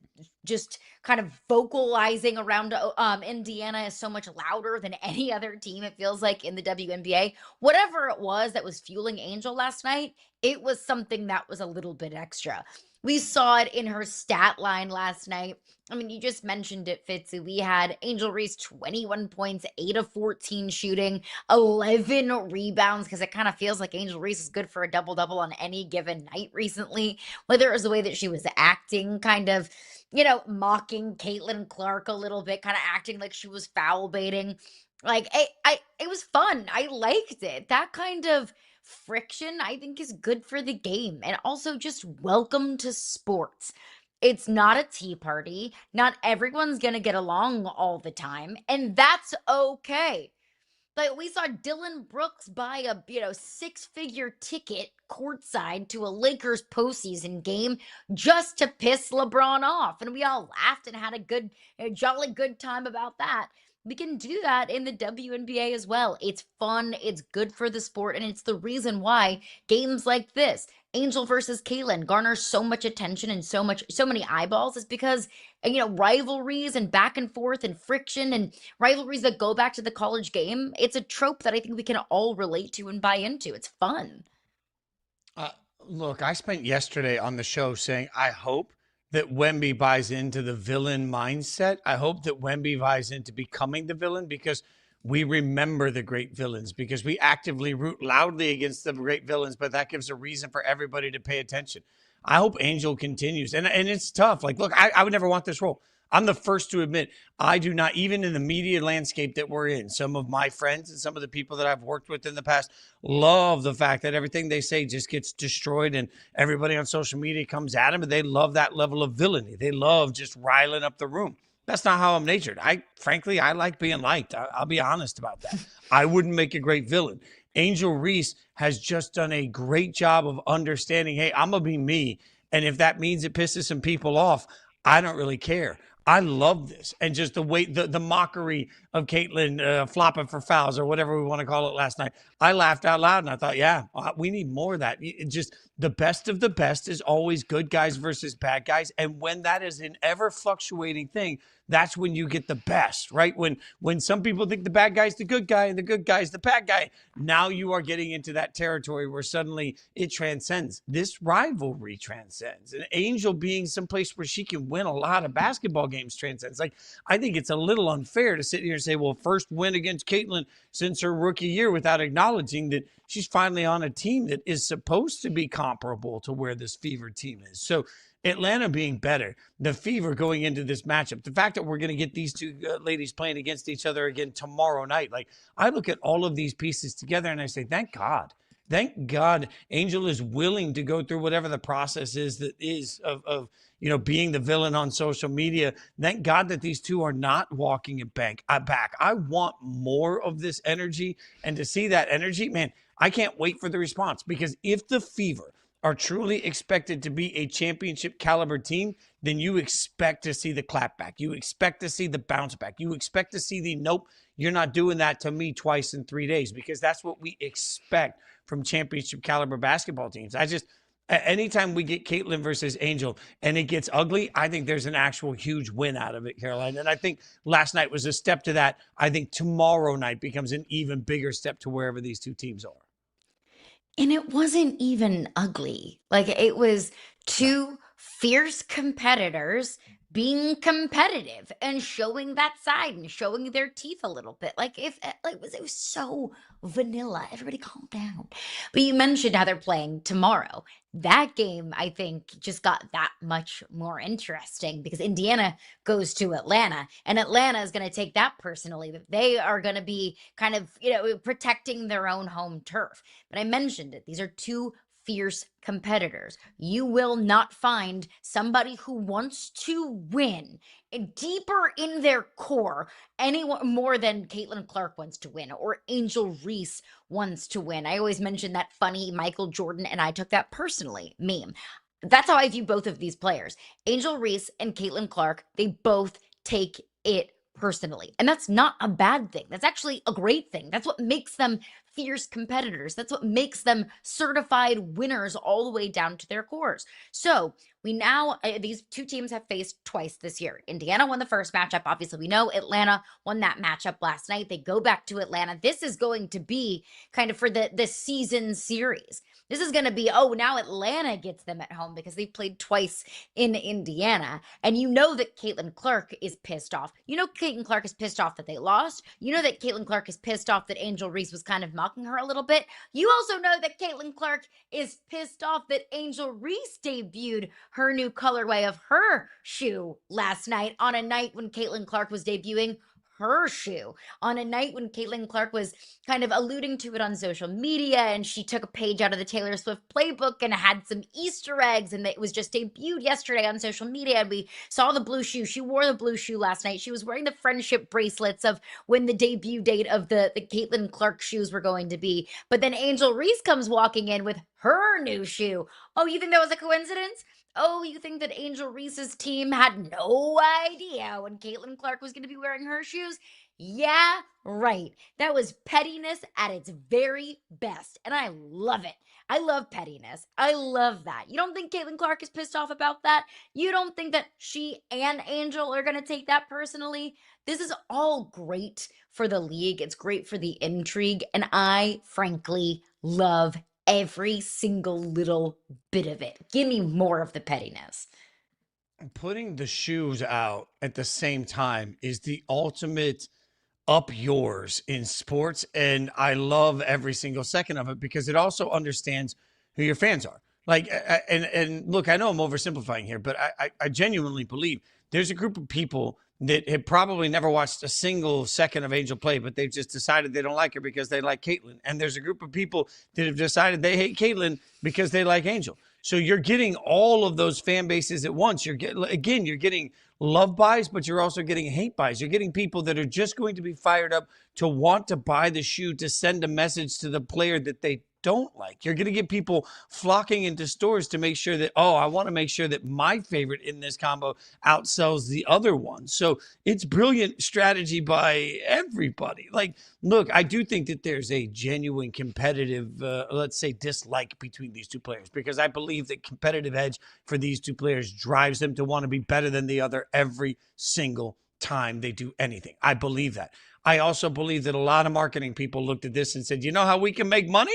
just kind of vocalizing around Indiana is so much louder than any other team, it feels like, in the WNBA. Whatever it was that was fueling Angel last night, it was something that was a little bit extra. We saw it in her stat line last night. I mean, you just mentioned it, Fitzy. We had Angel Reese 21 points, 8 of 14 shooting, 11 rebounds, because it kind of feels like Angel Reese is good for a double-double on any given night recently, whether it was the way that she was acting, kind of, mocking Caitlin Clark a little bit, kind of acting like she was foul baiting. Like, it was fun. I liked it. That kind of friction, I think, is good for the game. And also, just welcome to sports. It's not a tea party. Not everyone's going to get along all the time. And that's okay. Like, we saw Dylan Brooks buy a, six-figure ticket courtside to a Lakers postseason game just to piss LeBron off. And we all laughed and had a jolly good time about that. We can do that in the WNBA as well. It's fun, it's good for the sport, and it's the reason why games like this, Angel versus Caitlin, garner so much attention and so many eyeballs, is because rivalries and back and forth and friction and rivalries that go back to the college game. It's a trope that I think we can all relate to and buy into. It's fun. Look, I spent yesterday on the show saying I hope that Wemby buys into the villain mindset. I hope that Wemby buys into becoming the villain, because we remember the great villains, because we actively root loudly against the great villains, but that gives a reason for everybody to pay attention. I hope Angel continues. And it's tough. Like, look, I would never want this role. I'm the first to admit, I do not, even in the media landscape that we're in, some of my friends and some of the people that I've worked with in the past love the fact that everything they say just gets destroyed and everybody on social media comes at them, and they love that level of villainy. They love just riling up the room. That's not how I'm natured. Frankly, I like being liked. I'll be honest about that. I wouldn't make a great villain. Angel Reese has just done a great job of understanding, hey, I'm going to be me. And if that means it pisses some people off, I don't really care. I love this. And just the way, the mockery of Caitlin flopping for fouls or whatever we want to call it last night. I laughed out loud and I thought, yeah, we need more of that. Just the best of the best is always good guys versus bad guys. And when that is an ever fluctuating thing, that's when you get the best, right? When some people think the bad guy's the good guy and the good guy's the bad guy, now you are getting into that territory where suddenly it transcends. This rivalry transcends. And Angel being someplace where she can win a lot of basketball games transcends. Like, I think it's a little unfair to sit here and say, well, first win against Caitlin since her rookie year, without acknowledging that she's finally on a team that is supposed to be comparable to where this Fever team is. So Atlanta being better, the Fever going into this matchup, the fact that we're going to get these two ladies playing against each other again tomorrow night. Like, I look at all of these pieces together and I say, thank God. Thank God Angel is willing to go through whatever the process is that is of being the villain on social media. Thank God that these two are not walking it back. I want more of this energy, and to see that energy, man, I can't wait for the response, because if the Fever are truly expected to be a championship caliber team, then you expect to see the clapback. You expect to see the bounce back. You expect to see the, nope, you're not doing that to me twice in 3 days, because that's what we expect from championship caliber basketball teams. Anytime we get Caitlin versus Angel and it gets ugly, I think there's an actual huge win out of it, Caroline. And I think last night was a step to that. I think tomorrow night becomes an even bigger step to wherever these two teams are. And it wasn't even ugly. Like, it was two fierce competitors being competitive and showing that side and showing their teeth a little bit. It was so vanilla. Everybody calm down. But you mentioned how they're playing tomorrow. That game, I think, just got that much more interesting, because Indiana goes to Atlanta, and Atlanta is going to take that personally. But they are going to be kind of, protecting their own home turf. But I mentioned it. These are two fierce competitors. You will not find somebody who wants to win deeper in their core anyone more than Caitlin Clark wants to win, or Angel Reese wants to win. I always mention that funny Michael Jordan and I took that personally meme. That's how I view both of these players. Angel Reese and Caitlin Clark, they both take it personally. And that's not a bad thing. That's actually a great thing. That's what makes them fierce competitors. That's what makes them certified winners all the way down to their cores. So we now, these two teams have faced twice this year. Indiana won the first matchup. Obviously, we know Atlanta won that matchup last night. They go back to Atlanta. This is going to be kind of for the season series. This is going to be, oh, now Atlanta gets them at home because they played twice in Indiana. And you know that Caitlin Clark is pissed off. You know Caitlin Clark is pissed off that they lost. You know that Caitlin Clark is pissed off that Angel Reese was kind of mocking her a little bit. You also know that Caitlin Clark is pissed off that Angel Reese debuted her new colorway of her shoe last night on a night when Caitlin Clark was debuting her shoe, on a night when Caitlin Clark was kind of alluding to it on social media, and she took a page out of the Taylor Swift playbook and had some Easter eggs, and it was just debuted yesterday on social media, and we saw the blue shoe. She wore the blue shoe last night. She was wearing the friendship bracelets of when the debut date of the Caitlin Clark shoes were going to be. But then Angel Reese comes walking in with her new shoe. Oh, you think that was a coincidence? Oh, you think that Angel Reese's team had no idea when Caitlin Clark was going to be wearing her shoes? Yeah, right. That was pettiness at its very best. And I love it. I love pettiness. I love that. You don't think Caitlin Clark is pissed off about that? You don't think that she and Angel are going to take that personally? This is all great for the league. It's great for the intrigue. And I, frankly, love every single little bit of it. Give me more of the pettiness. Putting the shoes out at the same time is the ultimate up yours in sports. And I love every single second of it because it also understands who your fans are. Like, and look, I know I'm oversimplifying here, but I genuinely believe there's a group of people that have probably never watched a single second of Angel play, but they've just decided they don't like her because they like Caitlin. And there's a group of people that have decided they hate Caitlin because they like Angel. So you're getting all of those fan bases at once. You're getting love buys, but you're also getting hate buys. You're getting people that are just going to be fired up to want to buy the shoe to send a message to the player that they don't like. You're going to get people flocking into stores to make sure that, oh, I want to make sure that my favorite in this combo outsells the other one. So it's brilliant strategy by everybody. Like, look, I do think that there's a genuine competitive, let's say, dislike between these two players, because I believe that competitive edge for these two players drives them to want to be better than the other every single time they do anything. I believe that. I also believe that a lot of marketing people looked at this and said, you know how we can make money?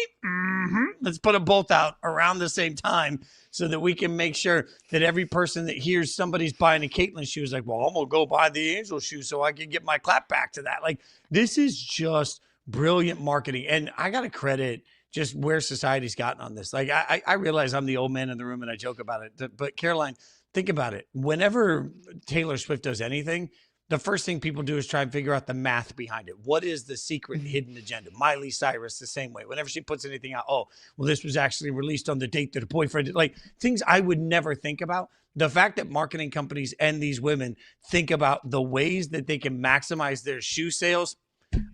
Let's put them both out around the same time so that we can make sure that every person that hears somebody's buying a Caitlin shoe is like, well, I'm going to go buy the Angel shoe so I can get my clap back to that. Like, this is just brilliant marketing. And I got to credit just where society's gotten on this. Like, I realize I'm the old man in the room and I joke about it. But Caroline, think about it. Whenever Taylor Swift does anything, the first thing people do is try and figure out the math behind it. What is the secret hidden agenda? Miley Cyrus, the same way. Whenever she puts anything out, oh, well, this was actually released on the date that a boyfriend did. Like, things I would never think about. The fact that marketing companies and these women think about the ways that they can maximize their shoe sales,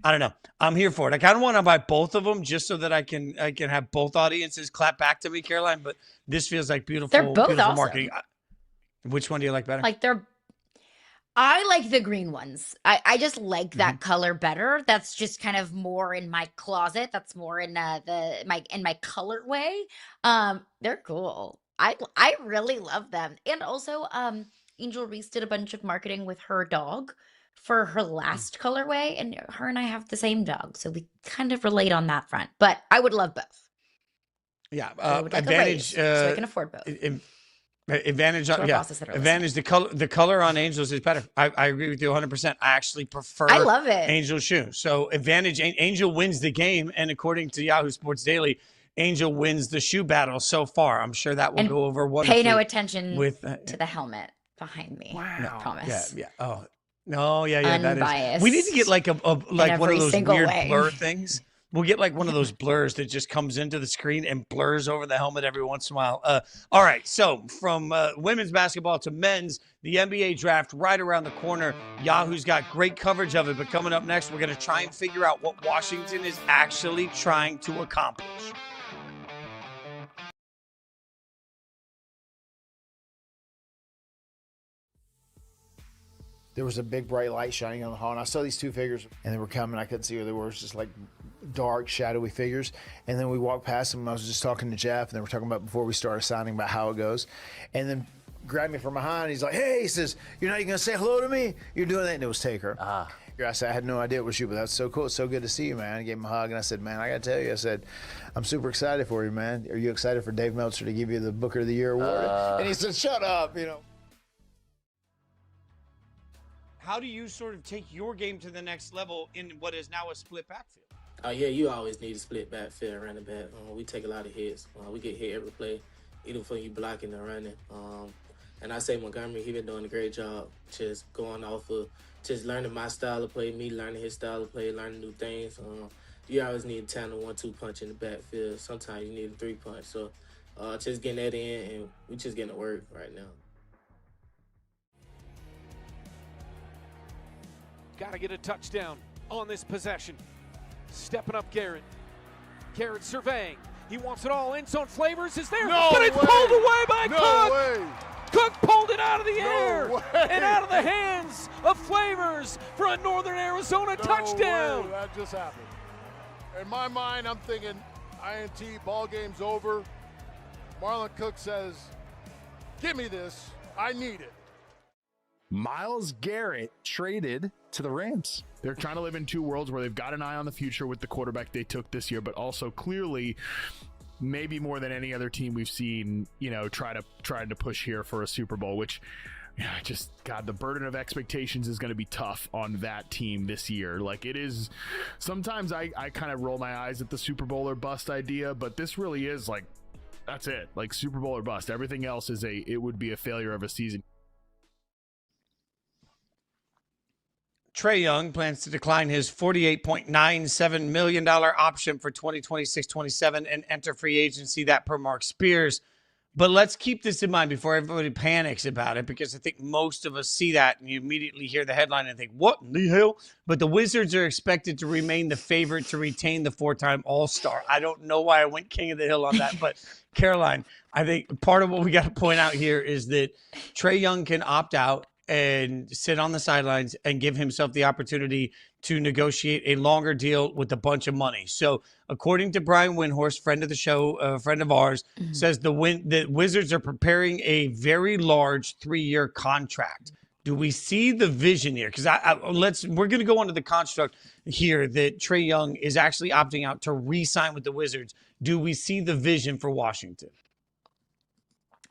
I don't know. I'm here for it. I kind of want to buy both of them just so that I can have both audiences clap back to me, Caroline. But this feels like beautiful, They're both beautiful awesome. marketing. Which one do you like better? Like, I like the green ones. I just like that color better. That's just kind of more in my closet. That's more in my colorway. They're cool. I really love them. And also, Angel Reese did a bunch of marketing with her dog for her last colorway, and her and I have the same dog, so we kind of relate on that front. But I would love both. Yeah, I would like advantage. a raise, so I can afford both. Advantage on advantage. The color on Angels is better. I agree with you 100%. I actually prefer. I love it. Angel shoe. So advantage. Angel wins the game, and according to Yahoo Sports Daily, Angel wins the shoe battle so far. I'm sure that will go over wonderfully. Pay no attention with to the helmet behind me. Wow. I promise. Yeah. Oh no. Yeah. Unbiased. That is. We need to get like like one of those weird way. blur things. We'll get like one of those blurs that just comes into the screen and blurs over the helmet every once in a while. All right, so from women's basketball to men's, the NBA draft right around the corner. Yahoo's got great coverage of it, but coming up next, we're going to try and figure out what Washington is actually trying to accomplish. There was a big bright light shining on the hall, and I saw these two figures, and they were coming. I couldn't see who they were. It was just like dark, shadowy figures. And then we walked past them. I was just talking to Jeff, and they were talking about before we started signing about how it goes. And then grabbed me from behind. He's like, hey, he says, you're not even going to say hello to me? You're doing that? And it was Taker. I said, I had no idea it was you, but that's so cool. It's so good to see you, man. I gave him a hug, and I said, man, I got to tell you, I said, I'm super excited for you, man. Are you excited for Dave Meltzer to give you the Booker of the Year award? And he said, shut up, you know. How do you sort of take your game to the next level in what is now a split backfield? Yeah, you always need a split backfield running back. We take a lot of hits. We get hit every play, either for you blocking or running. And I say Montgomery, he been doing a great job just going off of just learning my style of play, me learning his style of play, learning new things. You always need a tandem 1-2 punch in the backfield. Sometimes you need a 3-punch. So just getting that in, and we just getting to work right now. Got to get a touchdown on this possession. Stepping up Garrett. Garrett surveying. He wants it all. End zone Flavors is there, but it's pulled away by Cook. Cook pulled it out of the air and out of the hands of Flavors for a Northern Arizona touchdown. That just happened. In my mind, I'm thinking INT, ball game's over. Marlon Cook says, give me this. I need it. Myles Garrett traded to the Rams. They're trying to live in two worlds where they've got an eye on the future with the quarterback they took this year, but also clearly maybe more than any other team we've seen, trying to push here for a Super Bowl, which God, the burden of expectations is going to be tough on that team this year. Like it is, sometimes I kind of roll my eyes at the Super Bowl or bust idea, but this really is like, that's it, like Super Bowl or bust. Everything else it would be a failure of a season. Trae Young plans to decline his $48.97 million option for 2026-27 and enter free agency, that per Mark Spears. But let's keep this in mind before everybody panics about it, because I think most of us see that and you immediately hear the headline and think, what in the hell? But the Wizards are expected to remain the favorite to retain the 4-time All-Star. I don't know why I went King of the Hill on that, but Caroline, I think part of what we got to point out here is that Trae Young can opt out and sit on the sidelines and give himself the opportunity to negotiate a longer deal with a bunch of money. So according to Brian Windhorst, friend of the show, friend of ours, says the Wizards are preparing a very large 3-year contract. Do we see the vision here? Because we're going to go into the construct here that Trae Young is actually opting out to re-sign with the Wizards. Do we see the vision for Washington?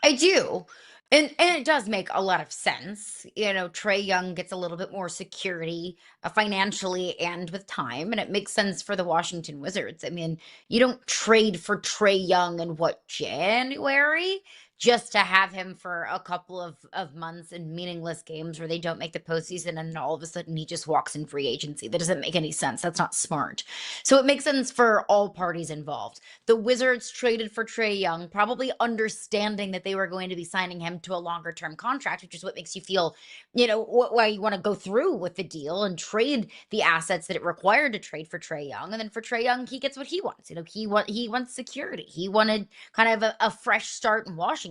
I do. And it does make a lot of sense. Trae Young gets a little bit more security financially and with time, and it makes sense for the Washington Wizards. I mean, you don't trade for Trae Young in January? Just to have him for a couple of months in meaningless games where they don't make the postseason, and then all of a sudden he just walks in free agency. That doesn't make any sense. That's not smart. So it makes sense for all parties involved. The Wizards traded for Trae Young, probably understanding that they were going to be signing him to a longer term contract, which is what makes you feel, why you want to go through with the deal and trade the assets that it required to trade for Trae Young. And then for Trae Young, he gets what he wants. He wants security. He wanted kind of a fresh start in Washington.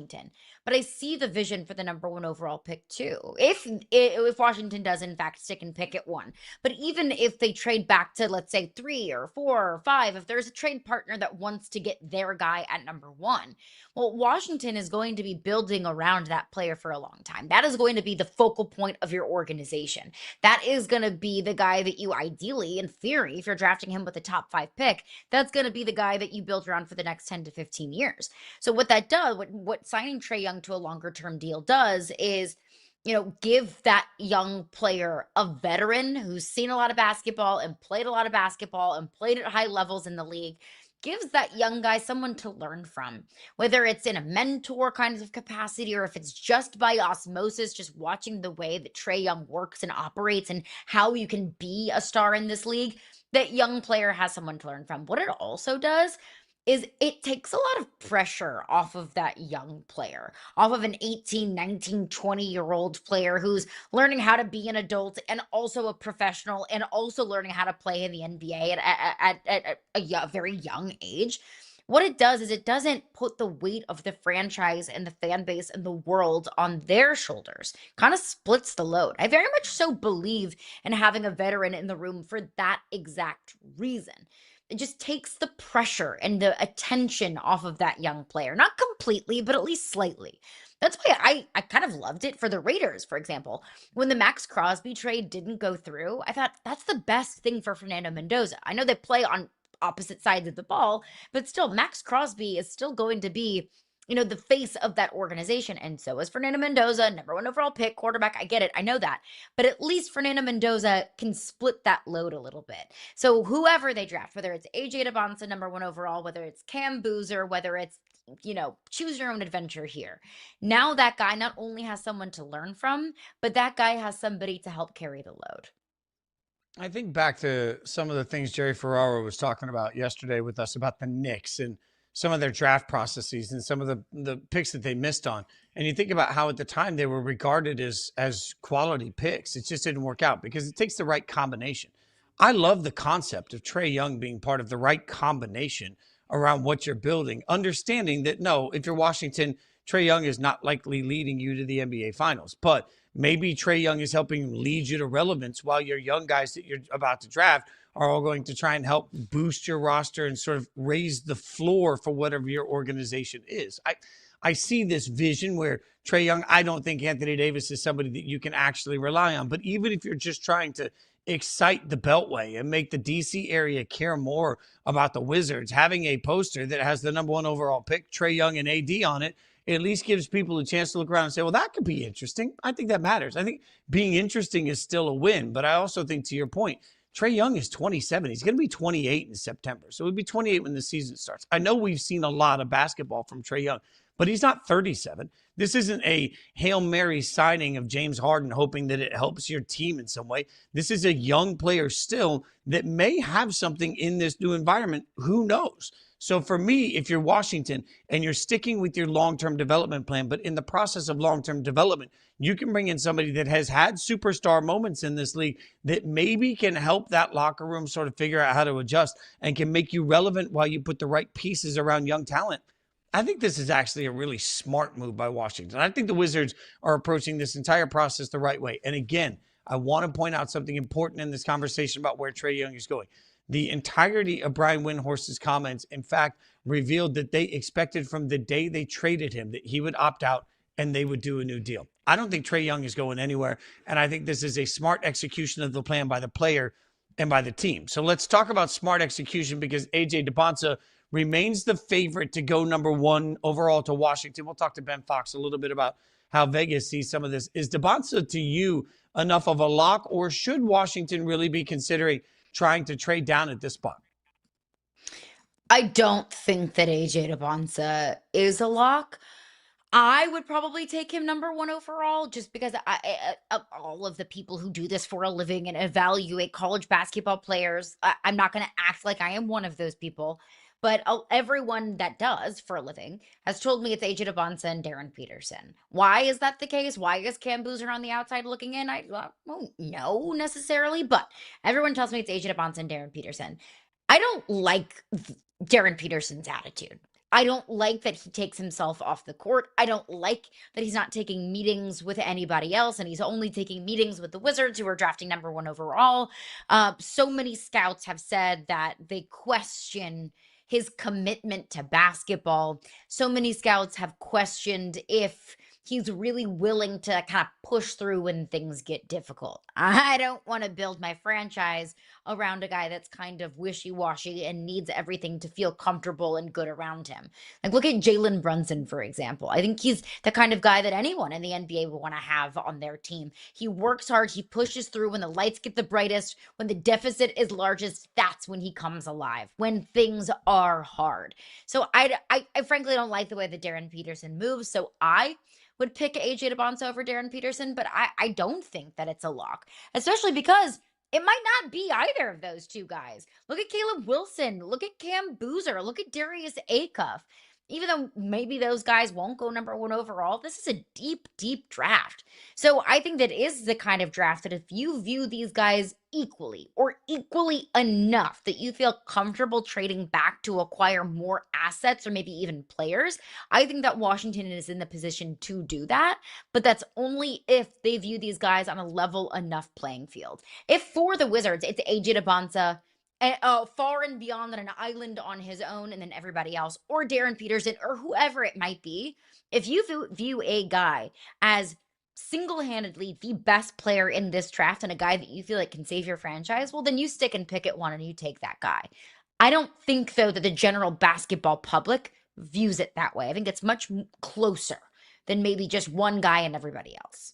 But I see the vision for the number 1 overall pick too. If Washington does in fact stick and pick at 1, but even if they trade back to, let's say, 3 or 4 or 5, if there's a trade partner that wants to get their guy at number 1, well, Washington is going to be building around that player for a long time. That is going to be the focal point of your organization. That is going to be the guy that you ideally, in theory, if you're drafting him with a top 5 pick, that's going to be the guy that you build around for the next 10 to 15 years. So what that does, what signing Trae Young to a longer term deal does is, give that young player a veteran who's seen a lot of basketball and played a lot of basketball and played at high levels in the league, gives that young guy someone to learn from, whether it's in a mentor kind of capacity or if it's just by osmosis, just watching the way that Trae Young works and operates and how you can be a star in this league. That young player has someone to learn from. What it also does is it takes a lot of pressure off of that young player, off of an 18, 19, 20-year-old player who's learning how to be an adult and also a professional and also learning how to play in the NBA at a very young age. What it does is it doesn't put the weight of the franchise and the fan base and the world on their shoulders. Kind of splits the load. I very much so believe in having a veteran in the room for that exact reason. it just takes the pressure and the attention off of that young player. Not completely, but at least slightly. That's why I kind of loved it for the Raiders, for example. When the Max Crosby trade didn't go through, I thought that's the best thing for Fernando Mendoza. I know they play on opposite sides of the ball, but still, Max Crosby is still going to be, the face of that organization. And so is Fernando Mendoza, number one overall pick, quarterback. I get it. I know that. But at least Fernando Mendoza can split that load a little bit. So whoever they draft, whether it's AJ Debonsa, number one overall, whether it's Cam Boozer, whether it's, choose your own adventure here. Now that guy not only has someone to learn from, but that guy has somebody to help carry the load. I think back to some of the things Jerry Ferraro was talking about yesterday with us about the Knicks and some of their draft processes and some of the picks that they missed on. And you think about how at the time they were regarded as quality picks. It just didn't work out because it takes the right combination. I love the concept of Trae Young being part of the right combination around what you're building, understanding that, no, if you're Washington, Trae Young is not likely leading you to the NBA Finals. But maybe Trae Young is helping lead you to relevance while your young guys that you're about to draft are all going to try and help boost your roster and sort of raise the floor for whatever your organization is. I see this vision where Trae Young, I don't think Anthony Davis is somebody that you can actually rely on. But even if you're just trying to excite the Beltway and make the DC area care more about the Wizards, having a poster that has the number one overall pick, Trae Young and AD on it, at least gives people a chance to look around and say, well, that could be interesting. I think that matters. I think being interesting is still a win. But I also think, to your point, Trae Young is 27. He's going to be 28 in September. So he'll be 28 when the season starts. I know we've seen a lot of basketball from Trae Young, but he's not 37. This isn't a Hail Mary signing of James Harden hoping that it helps your team in some way. This is a young player still that may have something in this new environment. Who knows? So for me, if you're Washington and you're sticking with your long-term development plan, but in the process of long-term development, you can bring in somebody that has had superstar moments in this league that maybe can help that locker room sort of figure out how to adjust and can make you relevant while you put the right pieces around young talent. I think this is actually a really smart move by Washington. I think the Wizards are approaching this entire process the right way. And again, I want to point out something important in this conversation about where Trae Young is going. The entirety of Brian Windhorst's comments, in fact, revealed that they expected from the day they traded him that he would opt out and they would do a new deal. I don't think Trae Young is going anywhere. And I think this is a smart execution of the plan by the player and by the team. So let's talk about smart execution because AJ Debonsa remains the favorite to go number one overall to Washington. We'll talk to Ben Fawkes a little bit about how Vegas sees some of this. Is Debonsa to you enough of a lock, or should Washington really be considering trying to trade down at this spot? I don't think that AJ Debonsa is a lock. I would probably take him number one overall just because of all of the people who do this for a living and evaluate college basketball players. I'm not going to act like I am one of those people, but everyone that does for a living has told me it's AJ Debonsa and Darren Peterson. Why is that the case? Why is Cam Boozer on the outside looking in? I don't know necessarily, but everyone tells me it's AJ Debonsa and Darren Peterson. I don't like Darren Peterson's attitude. I don't like that he takes himself off the court. I don't like that he's not taking meetings with anybody else and he's only taking meetings with the Wizards who are drafting number one overall. So many scouts have said that they question his commitment to basketball. So many scouts have questioned if he's really willing to kind of push through when things get difficult. I don't want to build my franchise around a guy that's kind of wishy-washy and needs everything to feel comfortable and good around him. Like, look at Jalen Brunson, for example. I think he's the kind of guy that anyone in the NBA would want to have on their team. He works hard. He pushes through when the lights get the brightest, when the deficit is largest. That's when he comes alive, when things are hard. So I frankly don't like the way that Darren Peterson moves. So I would pick AJ Debonsa over Darren Peterson, but I don't think that it's a lock, especially because it might not be either of those two guys. Look at Caleb Wilson. Look at Cam Boozer. Look at Darius Acuff. Even though maybe those guys won't go number one overall, this is a deep, deep draft. So I think that is the kind of draft that if you view these guys equally or equally enough that you feel comfortable trading back to acquire more assets or maybe even players, I think that Washington is in the position to do that. But that's only if they view these guys on a level enough playing field. If for the Wizards, it's AJ Debonsa far and beyond than an island on his own and then everybody else, or Darren Peterson, or whoever it might be. If you view a guy as single-handedly the best player in this draft and a guy that you feel like can save your franchise, well, then you stick and pick at one and you take that guy. I don't think, though, that the general basketball public views it that way. I think it's much closer than maybe just one guy and everybody else.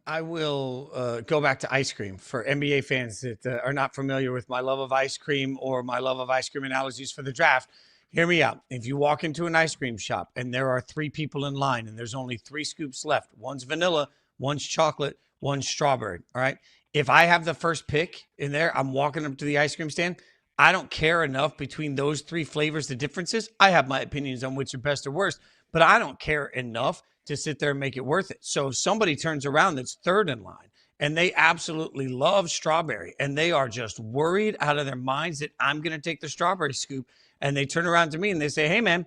I will go back to ice cream for NBA fans that are not familiar with my love of ice cream or my love of ice cream analogies for the draft. Hear me out. If you walk into an ice cream shop and there are 3 people in line and there's only 3 scoops left, one's vanilla, one's chocolate, one's strawberry. All right. If I have the first pick in there, I'm walking up to the ice cream stand. I don't care enough between those 3 flavors, the differences. I have my opinions on which are best or worst, but I don't care enough to sit there and make it worth it. So if somebody turns around that's third in line and they absolutely love strawberry and they are just worried out of their minds that I'm going to take the strawberry scoop, and they turn around to me and they say, hey, man,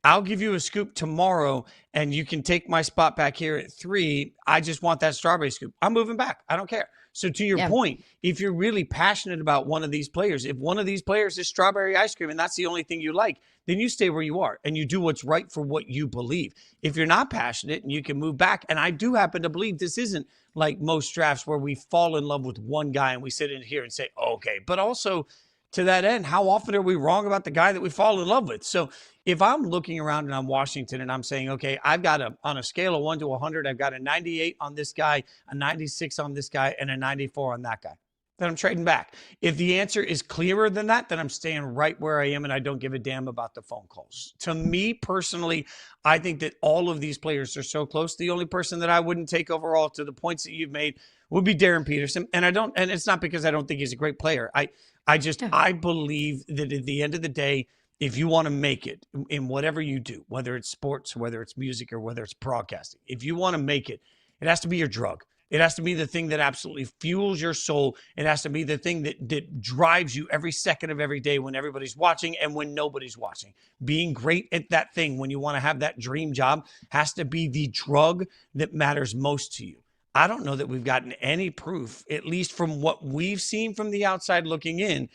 I'll give you a scoop tomorrow and you can take my spot back here at 3. I just want that strawberry scoop. I'm moving back. I don't care. So to your point, if you're really passionate about one of these players, if one of these players is strawberry ice cream and that's the only thing you like, then you stay where you are and you do what's right for what you believe. If you're not passionate and you can move back, and I do happen to believe this isn't like most drafts where we fall in love with one guy and we sit in here and say, okay, but also to that end, how often are we wrong about the guy that we fall in love with? So if I'm looking around and I'm Washington and I'm saying, okay, I've got on a scale of 1 to 100, I've got a 98 on this guy, a 96 on this guy, and a 94 on that guy, then I'm trading back. If the answer is clearer than that, then I'm staying right where I am and I don't give a damn about the phone calls. To me personally, I think that all of these players are so close. The only person that I wouldn't take overall, to the points that you've made, would be Darren Peterson. And it's not because I don't think he's a great player. I believe that at the end of the day, if you want to make it in whatever you do, whether it's sports, whether it's music, or whether it's broadcasting, if you want to make it, it has to be your drug. It has to be the thing that absolutely fuels your soul. It has to be the thing that drives you every second of every day when everybody's watching and when nobody's watching. Being great at that thing when you want to have that dream job has to be the drug that matters most to you. I don't know that we've gotten any proof, at least from what we've seen from the outside looking in,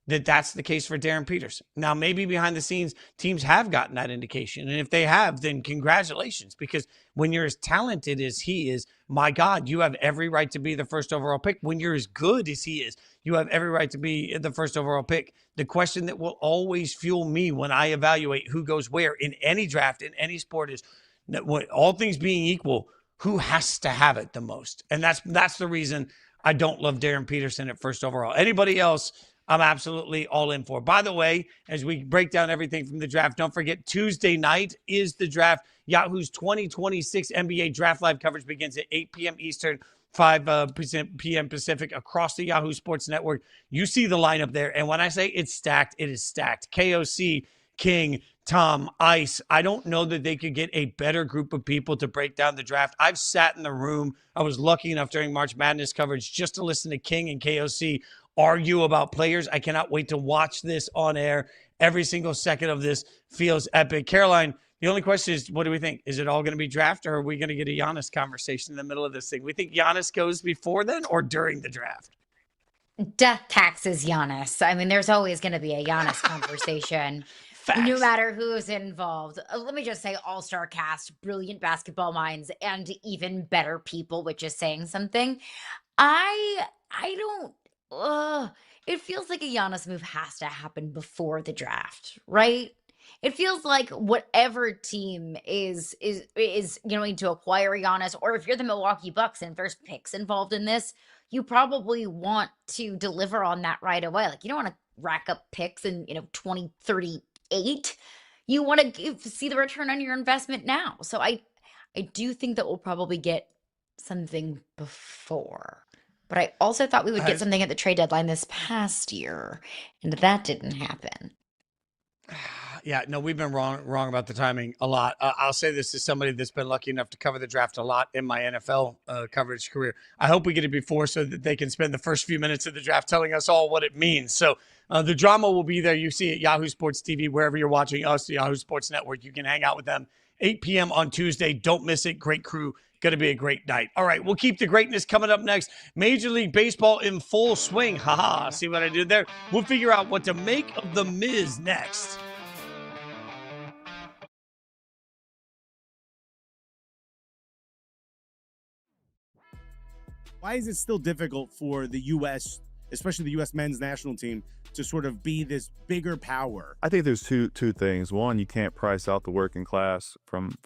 that that's the case for Darren Peterson. Now, maybe behind the scenes, teams have gotten that indication. And if they have, then congratulations, because when you're as talented as he is, my God, you have every right to be the first overall pick. When you're as good as he is, you have every right to be the first overall pick. The question that will always fuel me when I evaluate who goes where in any draft, in any sport, is that when all things being equal, who has to have it the most? And that's the reason I don't love Darren Peterson at first overall. Anybody else, I'm absolutely all in for. By the way, as we break down everything from the draft, don't forget Tuesday night is the draft. Yahoo's 2026 NBA Draft Live coverage begins at 8 p.m. Eastern, 5 p.m. Pacific across the Yahoo Sports Network. You see the lineup there. And when I say it's stacked, it is stacked. KOC, King, Tom, Ice. I don't know that they could get a better group of people to break down the draft. I've sat in the room. I was lucky enough during March Madness coverage just to listen to King and KOC argue about players. I cannot wait to watch this on air. Every single second of this feels epic. Caroline, the only question is, what do we think? Is it all going to be draft, or are we going to get a Giannis conversation in the middle of this thing? We think Giannis goes before then or during the draft? Death taxes Giannis. I mean, there's always going to be a Giannis conversation. Facts. No matter who's involved. Let me just say, all-star cast, brilliant basketball minds, and even better people, which is saying something. I don't. It feels like a Giannis move has to happen before the draft, right? It feels like whatever team is going to acquire Giannis, or if you're the Milwaukee Bucks and there's picks involved in this, you probably want to deliver on that right away. Like, you don't want to rack up picks in 2038. You want to see the return on your investment now. So I do think that we'll probably get something before. But I also thought we would get something at the trade deadline this past year, and that didn't happen. Yeah, no, we've been wrong about the timing a lot. I'll say this as somebody that's been lucky enough to cover the draft a lot in my NFL coverage career. I hope we get it before so that they can spend the first few minutes of the draft telling us all what it means. So The drama will be there. You see it, Yahoo Sports TV, wherever you're watching us, the Yahoo Sports Network. You can hang out with them 8 p.m. on Tuesday. Don't miss it. Great crew. Going to be a great night. All right, we'll keep the greatness coming up next. Major League Baseball in full swing. Haha, see what I did there? We'll figure out what to make of The Miz next. Why is it still difficult for the U.S., especially the U.S. men's national team, to sort of be this bigger power? I think there's two things. One, you can't price out the working class from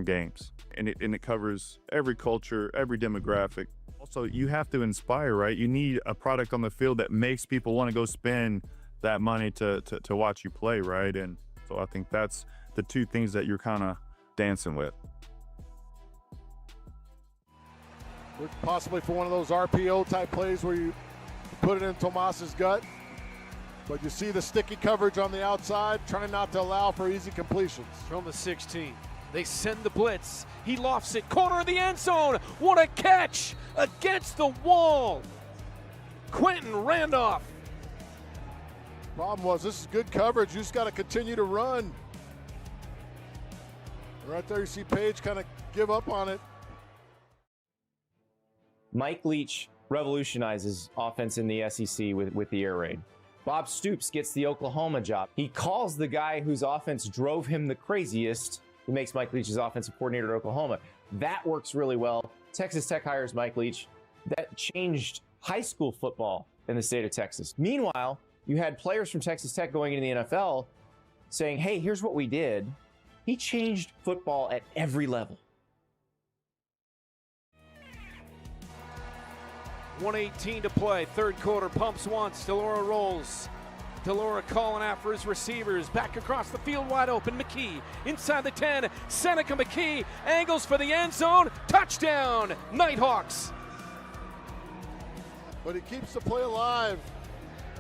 games, and it covers every culture, every demographic. Also, you have to inspire, right? You need a product on the field that makes people want to go spend that money to watch you play, right? And so I think that's the two things that you're kind of dancing with. Possibly for one of those RPO type plays where you put it in Tomas's gut, but you see the sticky coverage on the outside, trying not to allow for easy completions. From the 16, they send the blitz. He lofts it, corner of the end zone. What a catch against the wall. Quentin Randolph. Problem was, this is good coverage. You just got to continue to run. Right there, you see Page kind of give up on it. Mike Leach revolutionizes offense in the SEC with the air raid. Bob Stoops gets the Oklahoma job. He calls the guy whose offense drove him the craziest, who makes Mike Leach's offensive coordinator at Oklahoma. That works really well. Texas Tech hires Mike Leach. That changed high school football in the state of Texas. Meanwhile, you had players from Texas Tech going into the NFL saying, hey, here's what we did. He changed football at every level. 1:18 to play, third quarter, pumps once, Delora rolls. Delora calling out for his receivers, back across the field wide open, McKee inside the 10, Seneca McKee angles for the end zone, touchdown, Nighthawks. But he keeps the play alive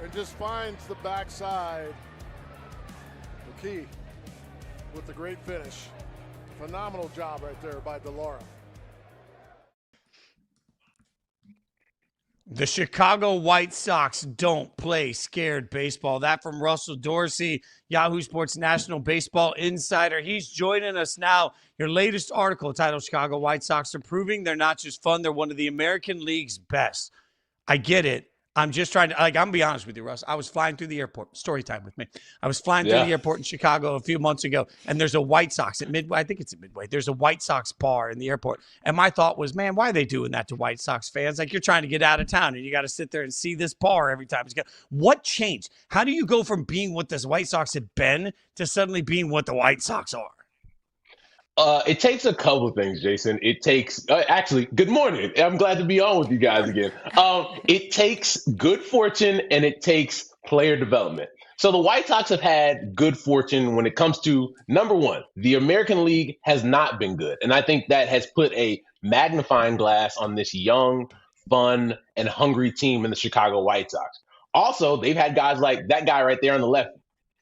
and just finds the backside. McKee with the great finish. Phenomenal job right there by Delora. The Chicago White Sox don't play scared baseball. That from Russell Dorsey, Yahoo Sports National Baseball Insider. He's joining us now. Your latest article titled Chicago White Sox are proving they're not just fun, they're one of the American League's best. I get it. I'm just trying to, I'm going to be honest with you, Russ. I was flying through the airport. Story time with me. I was flying through the airport in Chicago a few months ago, and there's a White Sox at Midway. I think it's at Midway. There's a White Sox bar in the airport. And my thought was, man, why are they doing that to White Sox fans? Like, you're trying to get out of town, and you got to sit there and see this bar every time. What changed? How do you go from being what this White Sox had been to suddenly being what the White Sox are? It takes a couple of things, Jason. It takes actually, good morning. I'm glad to be on with you guys again. It takes good fortune and it takes player development. So the White Sox have had good fortune when it comes to, number one, the American League has not been good. And I think that has put a magnifying glass on this young, fun, and hungry team in the Chicago White Sox. Also, they've had guys like that guy right there on the left,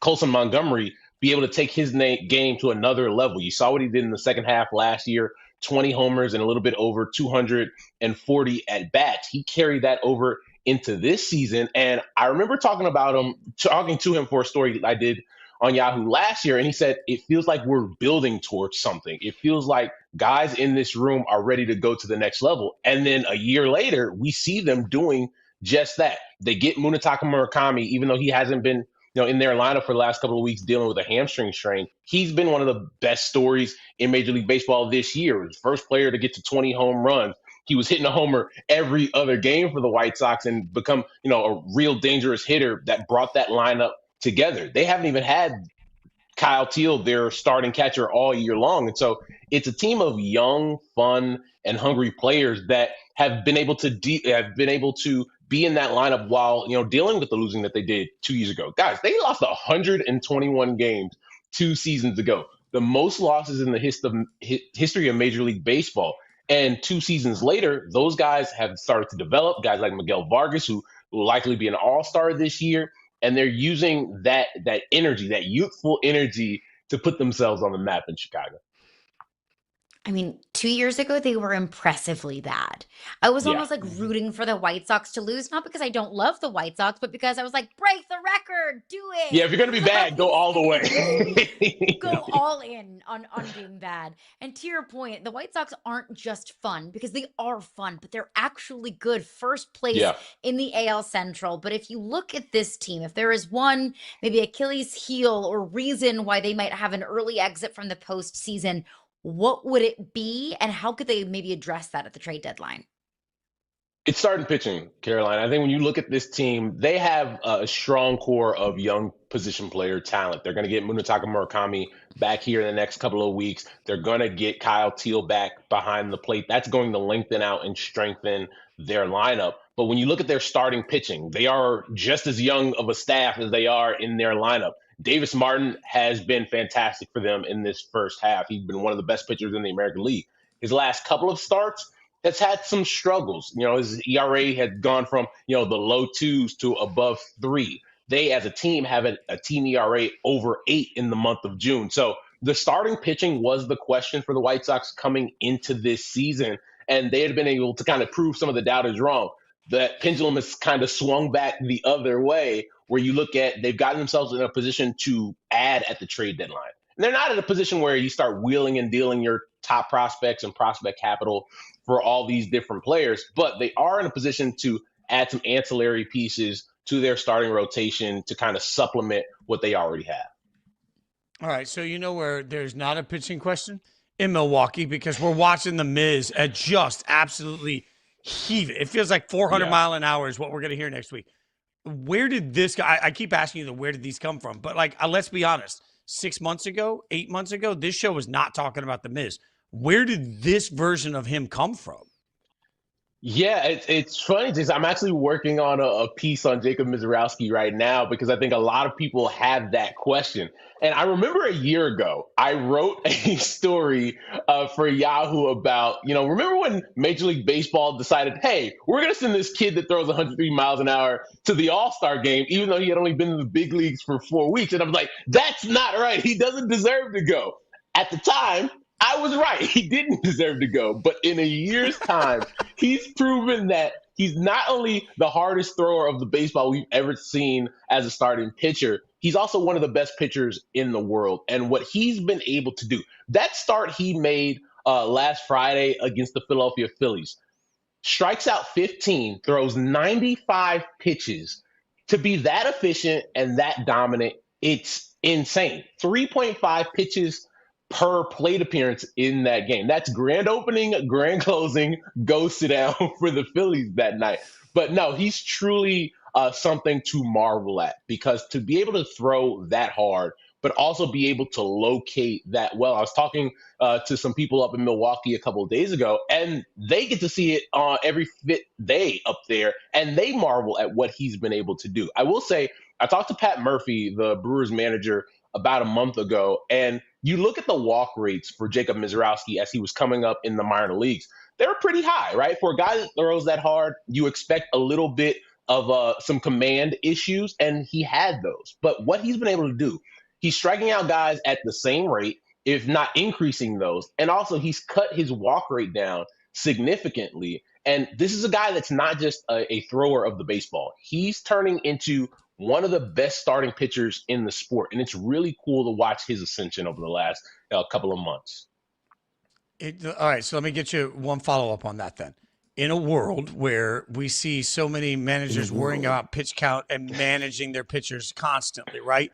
Colson Montgomery, be able to take his game to another level. You saw what he did in the second half last year, 20 homers and a little bit over 240 at bats. He carried that over into this season. And I remember talking to him for a story I did on Yahoo last year. And he said, it feels like we're building towards something. It feels like guys in this room are ready to go to the next level. And then a year later, we see them doing just that. They get Munetaka Murakami, even though he hasn't been in their lineup for the last couple of weeks dealing with a hamstring strain. He's been one of the best stories in Major League Baseball this year. He was the first player to get to 20 home runs. He was hitting a homer every other game for the White Sox and become, a real dangerous hitter that brought that lineup together. They haven't even had Kyle Teal, their starting catcher, all year long. And so it's a team of young, fun, and hungry players that have been able to be in that lineup while, dealing with the losing that they did 2 years ago. Guys, they lost 121 games 2 seasons ago, the most losses in the history of Major League Baseball. And 2 seasons later, those guys have started to develop, guys like Miguel Vargas, who will likely be an all-star this year. And they're using that energy, that youthful energy, to put themselves on the map in Chicago. I mean, 2 years ago, they were impressively bad. I was Yeah. almost like rooting for the White Sox to lose, not because I don't love the White Sox, but because I was like, break the record, do it. Yeah, if you're going to be bad, go all the way. Go all in on being bad. And to your point, the White Sox aren't just fun because they are fun, but they're actually good. First place Yeah. in the AL Central. But if you look at this team, if there is one maybe Achilles heel or reason why they might have an early exit from the postseason, what would it be, and how could they maybe address that at the trade deadline? It's starting pitching, Caroline. I think when you look at this team, they have a strong core of young position player talent. They're going to get Munetaka Murakami back here in the next couple of weeks. They're going to get Kyle Teal back behind the plate. That's going to lengthen out and strengthen their lineup. But when you look at their starting pitching, they are just as young of a staff as they are in their lineup. Davis Martin has been fantastic for them in this first half. He's been one of the best pitchers in the American League. His last couple of starts has had some struggles. His ERA had gone from, the low 2s to above 3. They, as a team, have a team ERA over 8 in the month of June. So the starting pitching was the question for the White Sox coming into this season, and they had been able to kind of prove some of the doubters wrong. That pendulum has kind of swung back the other way, where you look at they've gotten themselves in a position to add at the trade deadline. And they're not in a position where you start wheeling and dealing your top prospects and prospect capital for all these different players, but they are in a position to add some ancillary pieces to their starting rotation to kind of supplement what they already have. All right, so you know where there's not a pitching question? In Milwaukee, because we're watching the Miz at just absolutely heave it. It feels like 400 mile an hour is what we're going to hear next week. Where did this guy, I keep asking you, where did these come from? But let's be honest, 6 months ago, 8 months ago, this show was not talking about the Miz. Where did this version of him come from? Yeah, it's funny, Jason. I'm actually working on a piece on Jacob Misiorowski right now because I think a lot of people have that question. And I remember a year ago, I wrote a story for Yahoo about, remember when Major League Baseball decided, hey, we're going to send this kid that throws 103 miles an hour to the All-Star game, even though he had only been in the big leagues for 4 weeks. And I'm like, that's not right. He doesn't deserve to go. At the time, I was right. He didn't deserve to go. But in a year's time, he's proven that he's not only the hardest thrower of the baseball we've ever seen as a starting pitcher, he's also one of the best pitchers in the world. And what he's been able to do, that start he made last Friday against the Philadelphia Phillies, strikes out 15, throws 95 pitches. To be that efficient and that dominant, it's insane. 3.5 pitches per plate appearance in that game. That's grand opening, grand closing, go sit down for the Phillies that night. But no, he's truly something to marvel at, because to be able to throw that hard, but also be able to locate that well. I was talking to some people up in Milwaukee a couple of days ago, and they get to see it every fit day up there, and they marvel at what he's been able to do. I will say, I talked to Pat Murphy, the Brewers manager, about a month ago, and you look at the walk rates for Jacob Misiorowski as he was coming up in the minor leagues. They were pretty high, right? For a guy that throws that hard, you expect a little bit of some command issues, and he had those. But what he's been able to do, he's striking out guys at the same rate, if not increasing those. And also, he's cut his walk rate down significantly. And this is a guy that's not just a thrower of the baseball. He's turning into one of the best starting pitchers in the sport. And it's really cool to watch his ascension over the last couple of months. All right, so let me get you one follow-up on that then. In a world where we see so many managers worrying about pitch count and managing their pitchers constantly, right?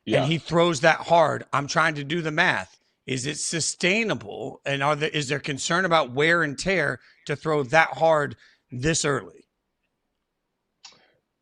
Yeah. And he throws that hard. I'm trying to do the math. Is it sustainable? And is there concern about wear and tear to throw that hard this early?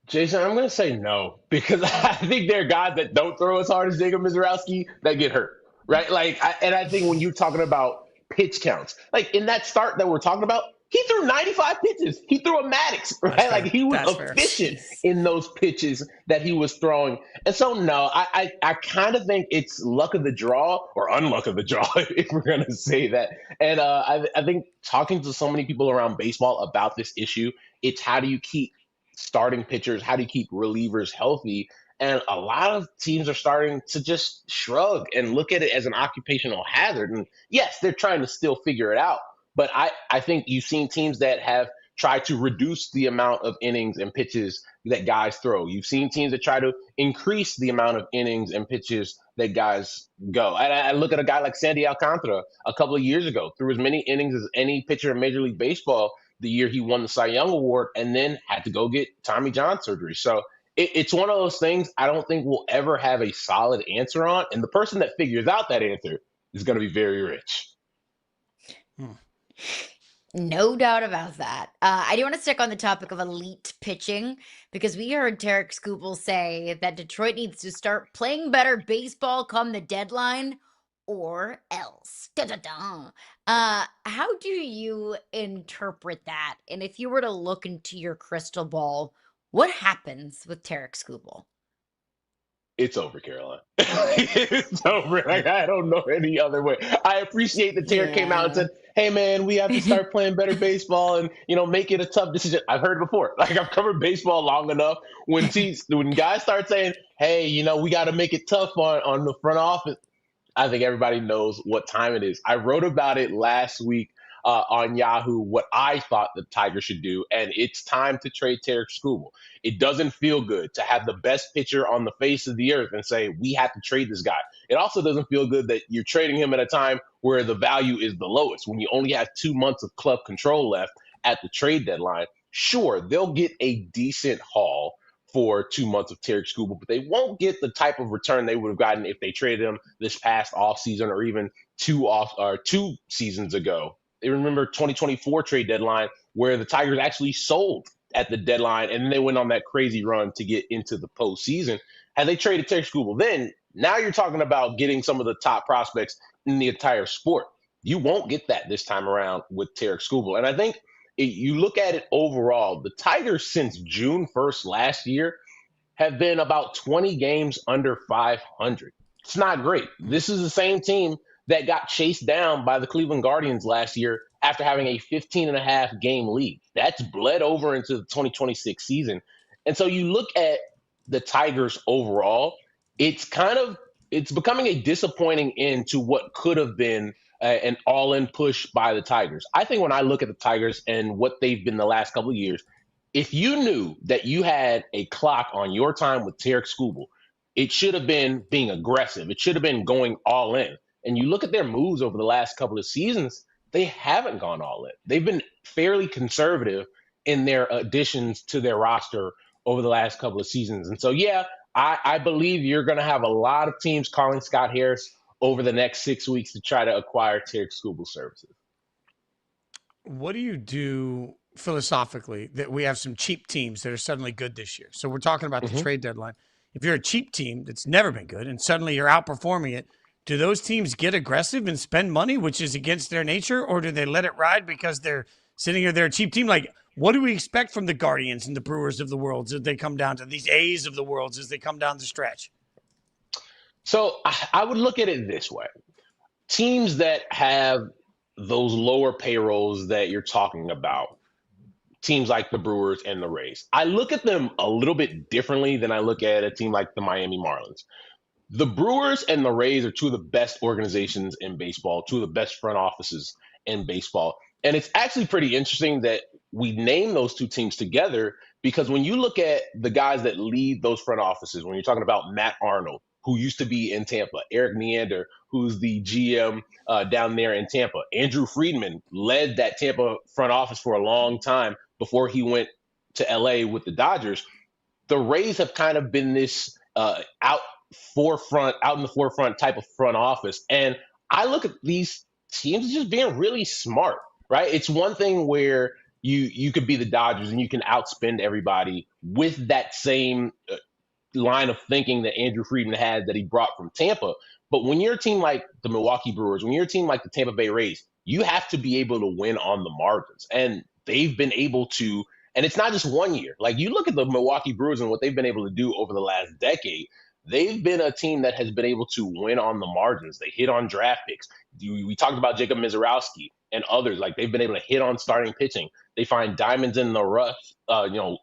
Jason, I'm going to say no, because I think there are guys that don't throw as hard as Jacob Misiorowski that get hurt, right? I think when you're talking about pitch counts, like in that start that we're talking about, he threw 95 pitches. He threw a Maddox, right? Like he was efficient in those pitches that he was throwing. And so, no, I kind of think it's luck of the draw or unluck of the draw, if we're going to say that. And I think talking to so many people around baseball about this issue, it's how do you keep starting pitchers, how do you keep relievers healthy? And a lot of teams are starting to just shrug and look at it as an occupational hazard. And yes, they're trying to still figure it out. But I think you've seen teams that have tried to reduce the amount of innings and pitches that guys throw. You've seen teams that try to increase the amount of innings and pitches that guys go. And I look at a guy like Sandy Alcantara a couple of years ago, threw as many innings as any pitcher in Major League Baseball the year he won the Cy Young Award, and then had to go get Tommy John surgery. So it's one of those things I don't think we'll ever have a solid answer on. And the person that figures out that answer is going to be very rich. No doubt about that. I do want to stick on the topic of elite pitching because we heard Tarek Skubal say that Detroit needs to start playing better baseball come the deadline or else. Da-da-da. How do you interpret that? And if you were to look into your crystal ball, what happens with Tarek Skubal? It's over, Caroline. It's over. Like, I don't know any other way. I appreciate that Tarek came out and said, hey, man, we have to start playing better baseball and, make it a tough decision. I've heard it before. Like, I've covered baseball long enough. When guys start saying, hey, we got to make it tough on the front office, I think everybody knows what time it is. I wrote about it last week on Yahoo, what I thought the Tigers should do, and it's time to trade Tarek Skubal. It doesn't feel good to have the best pitcher on the face of the earth and say, we have to trade this guy. It also doesn't feel good that you're trading him at a time where the value is the lowest, when you only have 2 months of club control left at the trade deadline. Sure, they'll get a decent haul for 2 months of Tarek Skubal, but they won't get the type of return they would have gotten if they traded him this past offseason or even two seasons ago. They remember 2024 trade deadline where the Tigers actually sold at the deadline, and then they went on that crazy run to get into the postseason. Had they traded Tarek Skubal then, now you're talking about getting some of the top prospects in the entire sport. You won't get that this time around with Tarek Skubal. And I think you look at it overall, the Tigers since June 1st last year have been about 20 games under 500. It's not great. This is the same team that got chased down by the Cleveland Guardians last year after having a 15.5 game lead. That's bled over into the 2026 season. And so you look at the Tigers overall, it's becoming a disappointing end to what could have been an all-in push by the Tigers. I think when I look at the Tigers and what they've been the last couple of years, if you knew that you had a clock on your time with Tarek Skubal, it should have been being aggressive. It should have been going all in. And you look at their moves over the last couple of seasons, they haven't gone all in. They've been fairly conservative in their additions to their roster over the last couple of seasons. And so, yeah, I believe you're going to have a lot of teams calling Scott Harris over the next 6 weeks to try to acquire Tarek Skubal services. What do you do philosophically that we have some cheap teams that are suddenly good this year? So we're talking about the trade deadline. If you're a cheap team that's never been good and suddenly you're outperforming it, do those teams get aggressive and spend money, which is against their nature, or do they let it ride because they're sitting here, they're a cheap team? Like, what do we expect from the Guardians and the Brewers of the world as they come down to these A's of the world as they come down the stretch? So I would look at it this way. Teams that have those lower payrolls that you're talking about, teams like the Brewers and the Rays, I look at them a little bit differently than I look at a team like the Miami Marlins. The Brewers and the Rays are two of the best organizations in baseball, two of the best front offices in baseball. And it's actually pretty interesting that we name those two teams together because when you look at the guys that lead those front offices, when you're talking about Matt Arnold, who used to be in Tampa, Eric Neander, who's the GM down there in Tampa, Andrew Friedman led that Tampa front office for a long time before he went to LA with the Dodgers. The Rays have kind of been this out in the forefront type of front office. And I look at these teams as just being really smart, right? It's one thing where you could be the Dodgers and you can outspend everybody with that same line of thinking that Andrew Friedman had that he brought from Tampa. But when you're a team like the Milwaukee Brewers, when you're a team like the Tampa Bay Rays, you have to be able to win on the margins. And they've been able to, and it's not just 1 year. Like you look at the Milwaukee Brewers and what they've been able to do over the last decade, they've been a team that has been able to win on the margins. They hit on draft picks. We talked about Jacob Mizorowski and others. Like they've been able to hit on starting pitching. They find diamonds in the rough,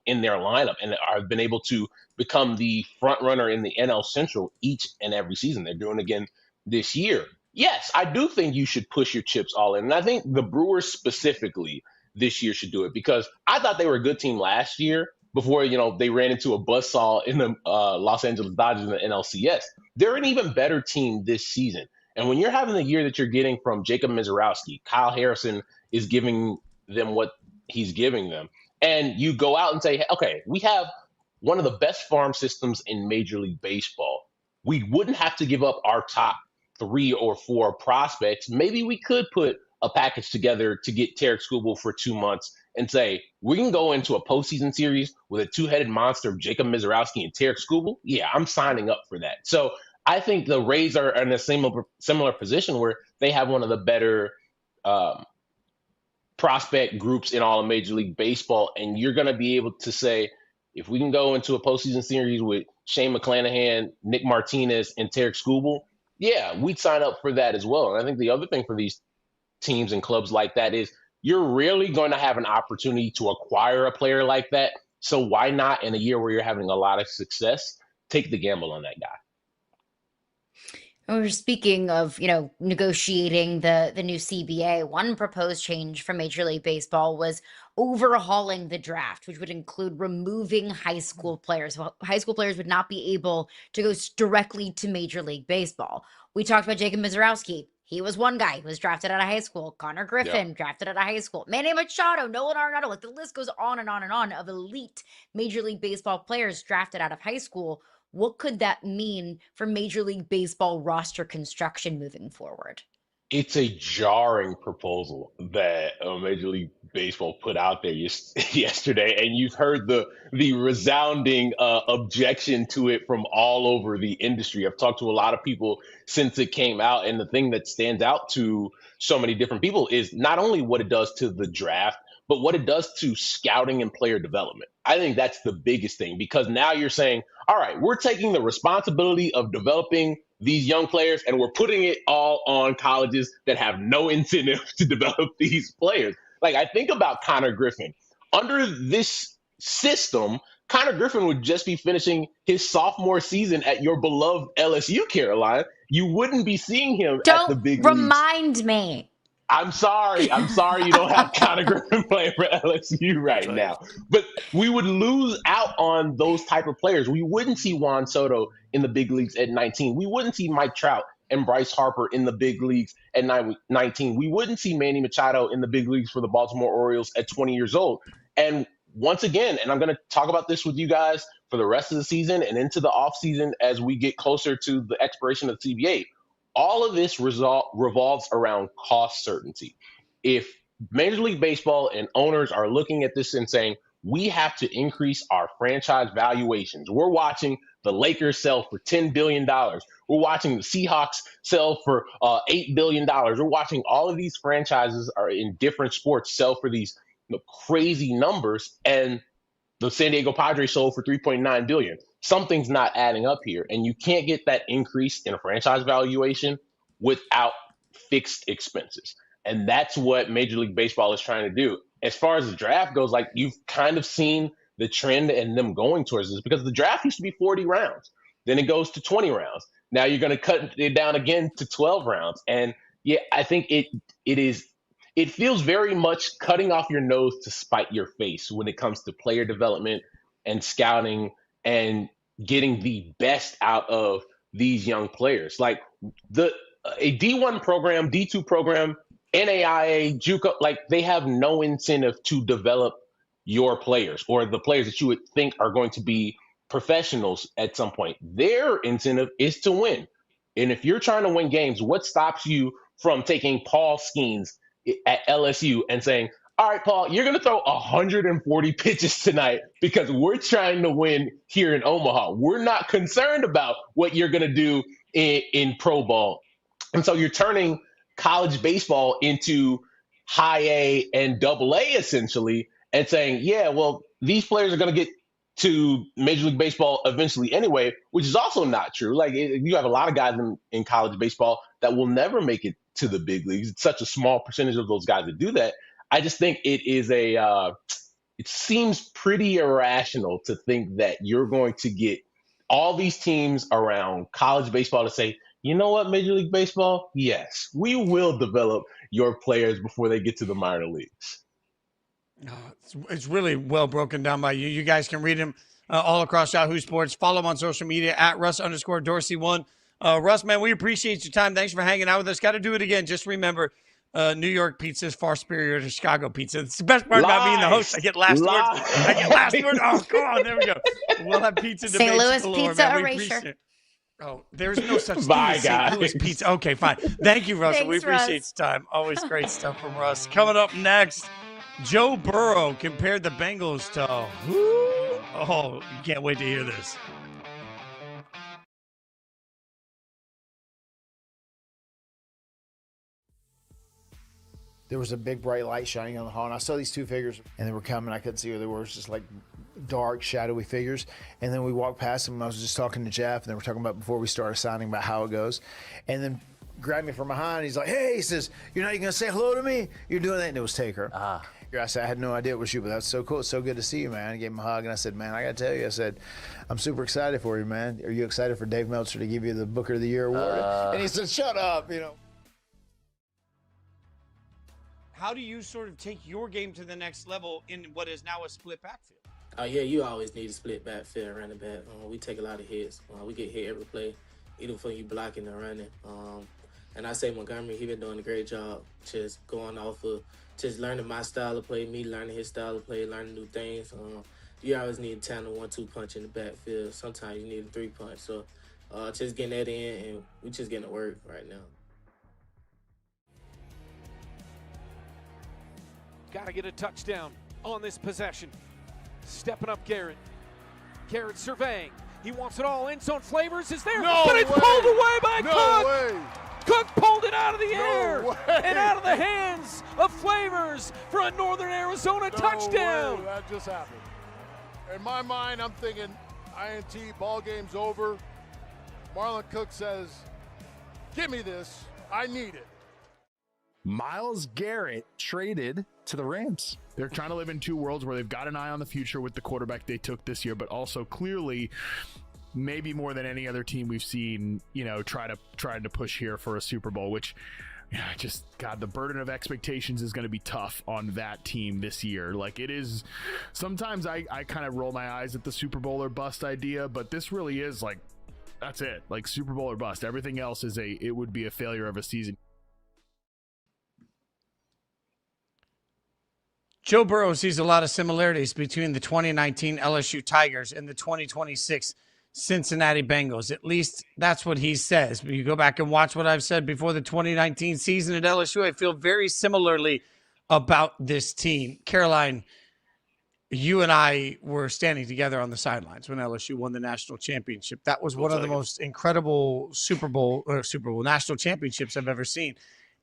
in their lineup, and have been able to become the front runner in the NL Central each and every season. They're doing it again this year. Yes, I do think you should push your chips all in, and I think the Brewers specifically this year should do it because I thought they were a good team last year before they ran into a buzzsaw in the Los Angeles Dodgers in the NLCS. They're an even better team this season. And when you're having the year that you're getting from Jacob Mizorowski, Kyle Harrison is giving them what he's giving them, and you go out and say, okay, we have one of the best farm systems in Major League Baseball. We wouldn't have to give up our top 3 or 4 prospects. Maybe we could put a package together to get Tarek Skubal for 2 months and say, we can go into a postseason series with a 2-headed monster of Jacob Mizorowski and Tarek Skubal. Yeah, I'm signing up for that. So I think the Rays are in a similar position where they have one of the better prospect groups in all of Major League Baseball. And you're going to be able to say, if we can go into a postseason series with Shane McClanahan, Nick Martinez, and Tarek Skubal, yeah, we'd sign up for that as well. And I think the other thing for these teams and clubs like that is you're rarely going to have an opportunity to acquire a player like that. So why not, in a year where you're having a lot of success, take the gamble on that guy? And we're speaking of, negotiating the new CBA. One proposed change from Major League Baseball was overhauling the draft, which would include removing high school players. So high school players would not be able to go directly to Major League Baseball. We talked about Jacob Mizorowski. He was one guy who was drafted out of high school. Connor Griffin, drafted out of high school. Manny Machado, Nolan Arenado. Like the list goes on and on and on of elite Major League Baseball players drafted out of high school. What could that mean for Major League Baseball roster construction moving forward? It's a jarring proposal that Major League Baseball put out there yesterday, and you've heard the resounding objection to it from all over the industry. I've talked to a lot of people since it came out, and the thing that stands out to so many different people is not only what it does to the draft, but what it does to scouting and player development. I think that's the biggest thing, because now you're saying, all right, we're taking the responsibility of developing these young players and we're putting it all on colleges that have no incentive to develop these players. Like, I think about Connor Griffin. Under this system, Connor Griffin would just be finishing his sophomore season at your beloved LSU, Caroline. You wouldn't be seeing him at the big leagues. Don't remind me. I'm sorry you don't have Connor Griffin playing for LSU right now. But we would lose out on those type of players. We wouldn't see Juan Soto in the big leagues at 19. We wouldn't see Mike Trout and Bryce Harper in the big leagues at 19. We wouldn't see Manny Machado in the big leagues for the Baltimore Orioles at 20 years old. And once again, and I'm going to talk about this with you guys for the rest of the season and into the offseason as we get closer to the expiration of the CBA, all of this revolves around cost certainty. If Major League Baseball and owners are looking at this and saying, we have to increase our franchise valuations. We're watching the Lakers sell for $10 billion. We're watching the Seahawks sell for $8 billion. We're watching all of these franchises are in different sports sell for these crazy numbers. And the San Diego Padres sold for $3.9 billion. Something's not adding up here, and you can't get that increase in a franchise valuation without fixed expenses. And that's what Major League Baseball is trying to do. As far as the draft goes, like, you've kind of seen the trend and them going towards this, because the draft used to be 40 rounds. Then it goes to 20 rounds. Now you're going to cut it down again to 12 rounds. And yeah, I think it feels very much cutting off your nose to spite your face when it comes to player development and scouting and getting the best out of these young players. Like a D1 program, D2 program, NAIA, JUCO, like, they have no incentive to develop your players or the players that you would think are going to be professionals at some point. Their incentive is to win. And if you're trying to win games, what stops you from taking Paul Skeens at LSU and saying, all right, Paul, you're going to throw 140 pitches tonight because we're trying to win here in Omaha. We're not concerned about what you're going to do in pro ball. And so you're turning college baseball into high A and double A, essentially, and saying, yeah, well, these players are going to get to Major League Baseball eventually anyway, which is also not true. Like you have a lot of guys in college baseball that will never make it to the big leagues. It's such a small percentage of those guys that do that. I just think it is it seems pretty irrational to think that you're going to get all these teams around college baseball to say, you know what, Major League Baseball? Yes, we will develop your players before they get to the minor leagues. It's really well broken down by you. You guys can read him all across Yahoo Sports. Follow him on social media at Russ_Dorsey1. Russ, man, we appreciate your time. Thanks for hanging out with us. Got to do it again. Just remember, New York pizza is far superior to Chicago pizza. It's the best part about being the host. I get last word. I get last word. Oh, come on. There we go. We'll have pizza debates. St. Louis galore, pizza man. erasure. Oh, there's no such thing Bye, as St. Louis guys. pizza. Okay, fine. Thank you, Russell. We Thanks, appreciate Russ. your time. Always great stuff from Russ. Coming up next, Joe Burrow compared the Bengals to who? Oh, you can't wait to hear this. There was a big bright light shining on the hall, and I saw these two figures, and they were coming. I couldn't see who they were. It was just like dark, shadowy figures. And then we walked past them, and I was just talking to Jeff, and they were talking about before we started signing about how it goes. And then grabbed me from behind. He's like, hey, he says, you're not even going to say hello to me? You're doing that? And it was Taker. I said, I had no idea it was you, but that's so cool. It's so good to see you, man. I gave him a hug, and I said, man, I got to tell you, I said, I'm super excited for you, man. Are you excited for Dave Meltzer to give you the Booker of the Year award? And he said, shut up, you know. How do you sort of take your game to the next level in what is now a split backfield? Yeah, you always need a split backfield running back. We take a lot of hits. We get hit every play, either for you blocking or running. And I say Montgomery, he been doing a great job just going off of just learning my style of play, me learning his style of play, learning new things. You always need a tandem 1-2 punch in the backfield. Sometimes you need a 3-punch. So just getting that in, and we just getting to work right now. Got to get a touchdown on this possession. Stepping up Garrett. Garrett surveying. He wants it all. End zone Flavors is there. No but it's way. pulled away by No Cook. way. Cook pulled it out of the No air way. and out of the hands of Flavors for a Northern Arizona touchdown. Way. That just happened. In my mind, I'm thinking INT, ball game's over. Marlon Cook says, give me this. I need it. Myles Garrett traded to the Rams. They're trying to live in two worlds where they've got an eye on the future with the quarterback they took this year, but also clearly maybe more than any other team we've seen, you know, trying to push here for a Super Bowl, which just, God, the burden of expectations is going to be tough on that team this year. Like it is, sometimes I kind of roll my eyes at the Super Bowl or bust idea, but this really is like, that's it, like Super Bowl or bust. Everything else is it would be a failure of a season. Joe Burrow sees a lot of similarities between the 2019 LSU Tigers and the 2026 Cincinnati Bengals. At least that's what he says. But you go back and watch what I've said before the 2019 season at LSU, I feel very similarly about this team. Caroline, you and I were standing together on the sidelines when LSU won the national championship. That was one of the most incredible Super Bowl national championships I've ever seen.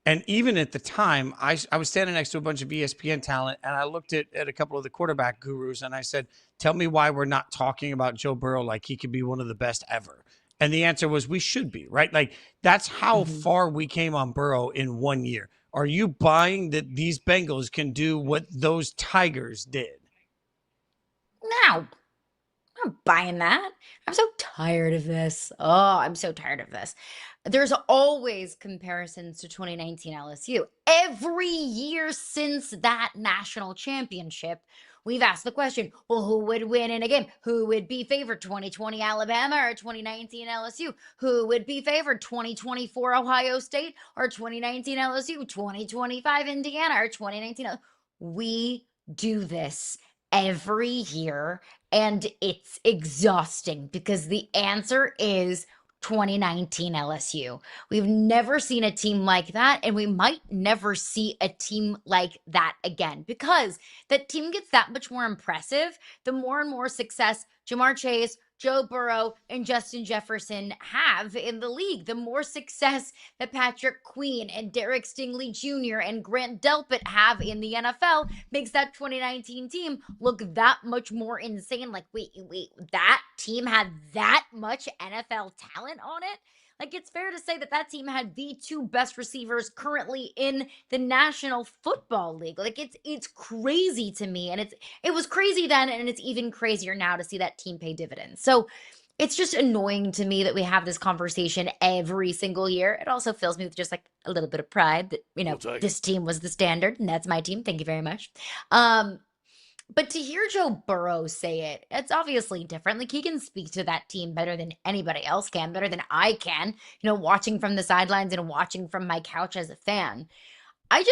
And even at the time, I was standing next to a bunch of ESPN talent, and I looked at a couple of the quarterback gurus, and I said, tell me why we're not talking about Joe Burrow like he could be one of the best ever. And the answer was we should be, right? Like that's how far we came on Burrow in 1 year. Are you buying that these Bengals can do what those Tigers did? No, I'm buying that. I'm so tired of this. Oh, I'm so tired of this. There's always comparisons to 2019 LSU. Every year since that national championship, we've asked the question, well, who would win in a game? Who would be favored, 2020 Alabama or 2019 LSU? Who would be favored, 2024 Ohio State or 2019 LSU? 2025 Indiana or 2019 LSU? We do this every year, and it's exhausting because the answer is 2019 LSU. We've never seen a team like that, and we might never see a team like that again because that team gets that much more impressive the more and more success Jamar Chase, Joe Burrow and Justin Jefferson have in the league. The more success that Patrick Queen and Derek Stingley Jr. and Grant Delpit have in the NFL makes that 2019 team look that much more insane. Like, wait, that team had that much NFL talent on it? Like, it's fair to say that that team had the two best receivers currently in the National Football League. Like, it's crazy to me, and it was crazy then, and it's even crazier now to see that team pay dividends. So it's just annoying to me that we have this conversation every single year. It also fills me with just like a little bit of pride that, you know, this team was the standard, and that's my team. Thank you very much. But to hear Joe Burrow say it, it's obviously different. Like, he can speak to that team better than anybody else can, better than I can, you know, watching from the sidelines and watching from my couch as a fan. I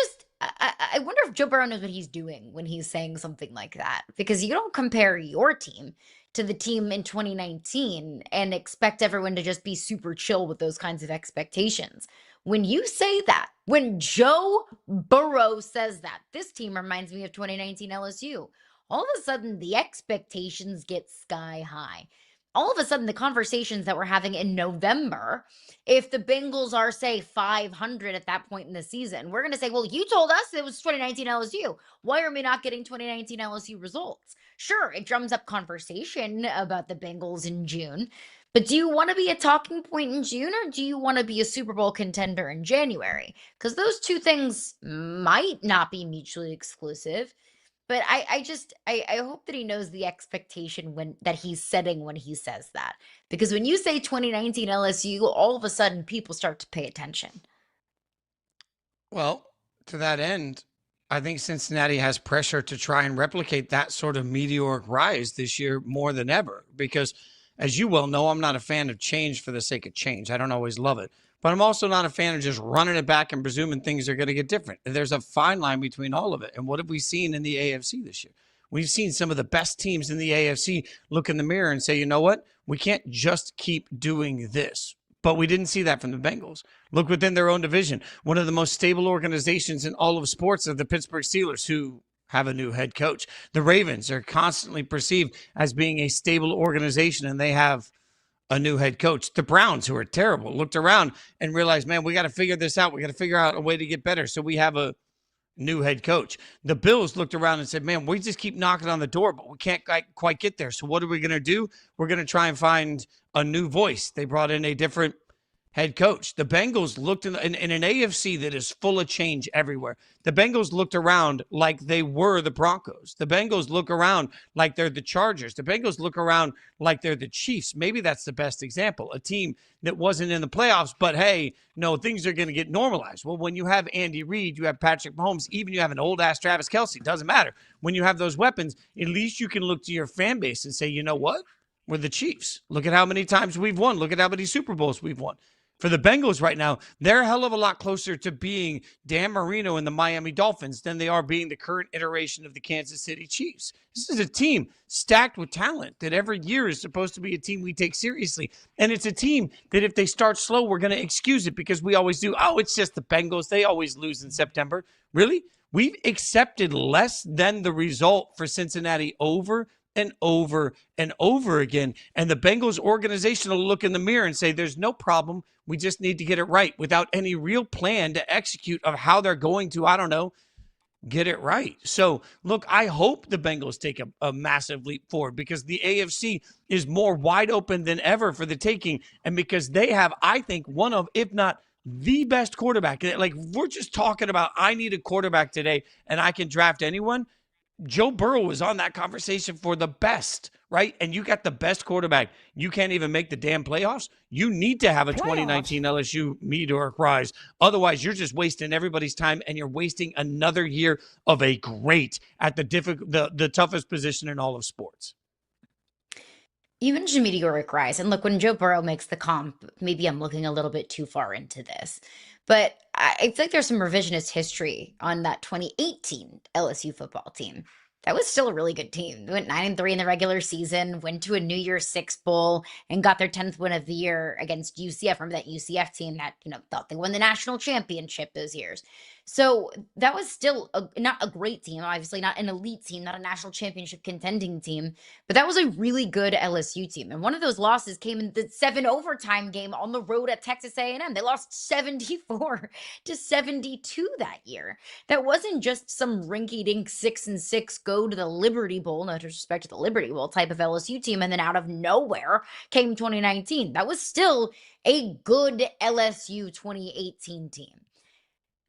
wonder if Joe Burrow knows what he's doing when he's saying something like that, because you don't compare your team to the team in 2019 and expect everyone to just be super chill with those kinds of expectations. When you say that, when Joe Burrow says that, this team reminds me of 2019 LSU. All of a sudden, the expectations get sky high. All of a sudden, the conversations that we're having in November, if the Bengals are, say, 500 at that point in the season, we're going to say, well, you told us it was 2019 LSU. Why are we not getting 2019 LSU results? Sure, it drums up conversation about the Bengals in June, but do you want to be a talking point in June, or do you want to be a Super Bowl contender in January? Because those two things might not be mutually exclusive. But I hope that he knows the expectation that he's setting when he says that. Because when you say 2019 LSU, all of a sudden people start to pay attention. Well, to that end, I think Cincinnati has pressure to try and replicate that sort of meteoric rise this year more than ever. Because, as you well know, I'm not a fan of change for the sake of change. I don't always love it. But I'm also not a fan of just running it back and presuming things are going to get different. There's a fine line between all of it. And what have we seen in the AFC this year? We've seen some of the best teams in the AFC look in the mirror and say, you know what? We can't just keep doing this. But we didn't see that from the Bengals. Look within their own division. One of the most stable organizations in all of sports are the Pittsburgh Steelers, who have a new head coach. The Ravens are constantly perceived as being a stable organization, and they have a new head coach. The Browns, who are terrible, looked around and realized, man, we got to figure this out. We got to figure out a way to get better. So we have a new head coach. The Bills looked around and said, man, we just keep knocking on the door, but we can't quite get there. So what are we going to do? We're going to try and find a new voice. They brought in a different head coach. The Bengals looked in an AFC that is full of change everywhere. The Bengals looked around like they were the Broncos. The Bengals look around like they're the Chargers. The Bengals look around like they're the Chiefs. Maybe that's the best example. A team that wasn't in the playoffs, but hey, no, things are going to get normalized. Well, when you have Andy Reid, you have Patrick Mahomes, even you have an old-ass Travis Kelce, doesn't matter. When you have those weapons, at least you can look to your fan base and say, you know what? We're the Chiefs. Look at how many times we've won. Look at how many Super Bowls we've won. For the Bengals right now, they're a hell of a lot closer to being Dan Marino and the Miami Dolphins than they are being the current iteration of the Kansas City Chiefs. This is a team stacked with talent that every year is supposed to be a team we take seriously. And it's a team that if they start slow, we're going to excuse it because we always do. Oh, it's just the Bengals. They always lose in September. Really? We've accepted less than the result for Cincinnati over and over and over again. And the Bengals organization will look in the mirror and say, there's no problem. We just need to get it right, without any real plan to execute of how they're going to, I don't know, get it right. So, look, I hope the Bengals take a massive leap forward because the AFC is more wide open than ever for the taking. And because they have, I think, one of, if not the best quarterback. Like, we're just talking about, I need a quarterback today and I can draft anyone. Joe Burrow was on that conversation for the best, right? And you got the best quarterback. You can't even make the damn playoffs. You need to have a 2019 LSU meteoric rise. Otherwise, you're just wasting everybody's time, and you're wasting another year of a great at the toughest position in all of sports. You mentioned meteoric rise. And look, when Joe Burrow makes the comp, maybe I'm looking a little bit too far into this. But I feel like there's some revisionist history on that 2018 LSU football team. That was still a really good team. They went 9-3 in the regular season, went to a New Year's Six Bowl, and got their 10th win of the year against UCF. Remember that UCF team that, thought they won the national championship those years. So that was still not a great team, obviously not an elite team, not a national championship contending team, but that was a really good LSU team. And one of those losses came in the 7 overtime game on the road at Texas A&M. They lost 74-72 that year. That wasn't just some rinky-dink 6-6 go to the Liberty Bowl, no disrespect to the Liberty Bowl type of LSU team, and then out of nowhere came 2019. That was still a good LSU 2018 team.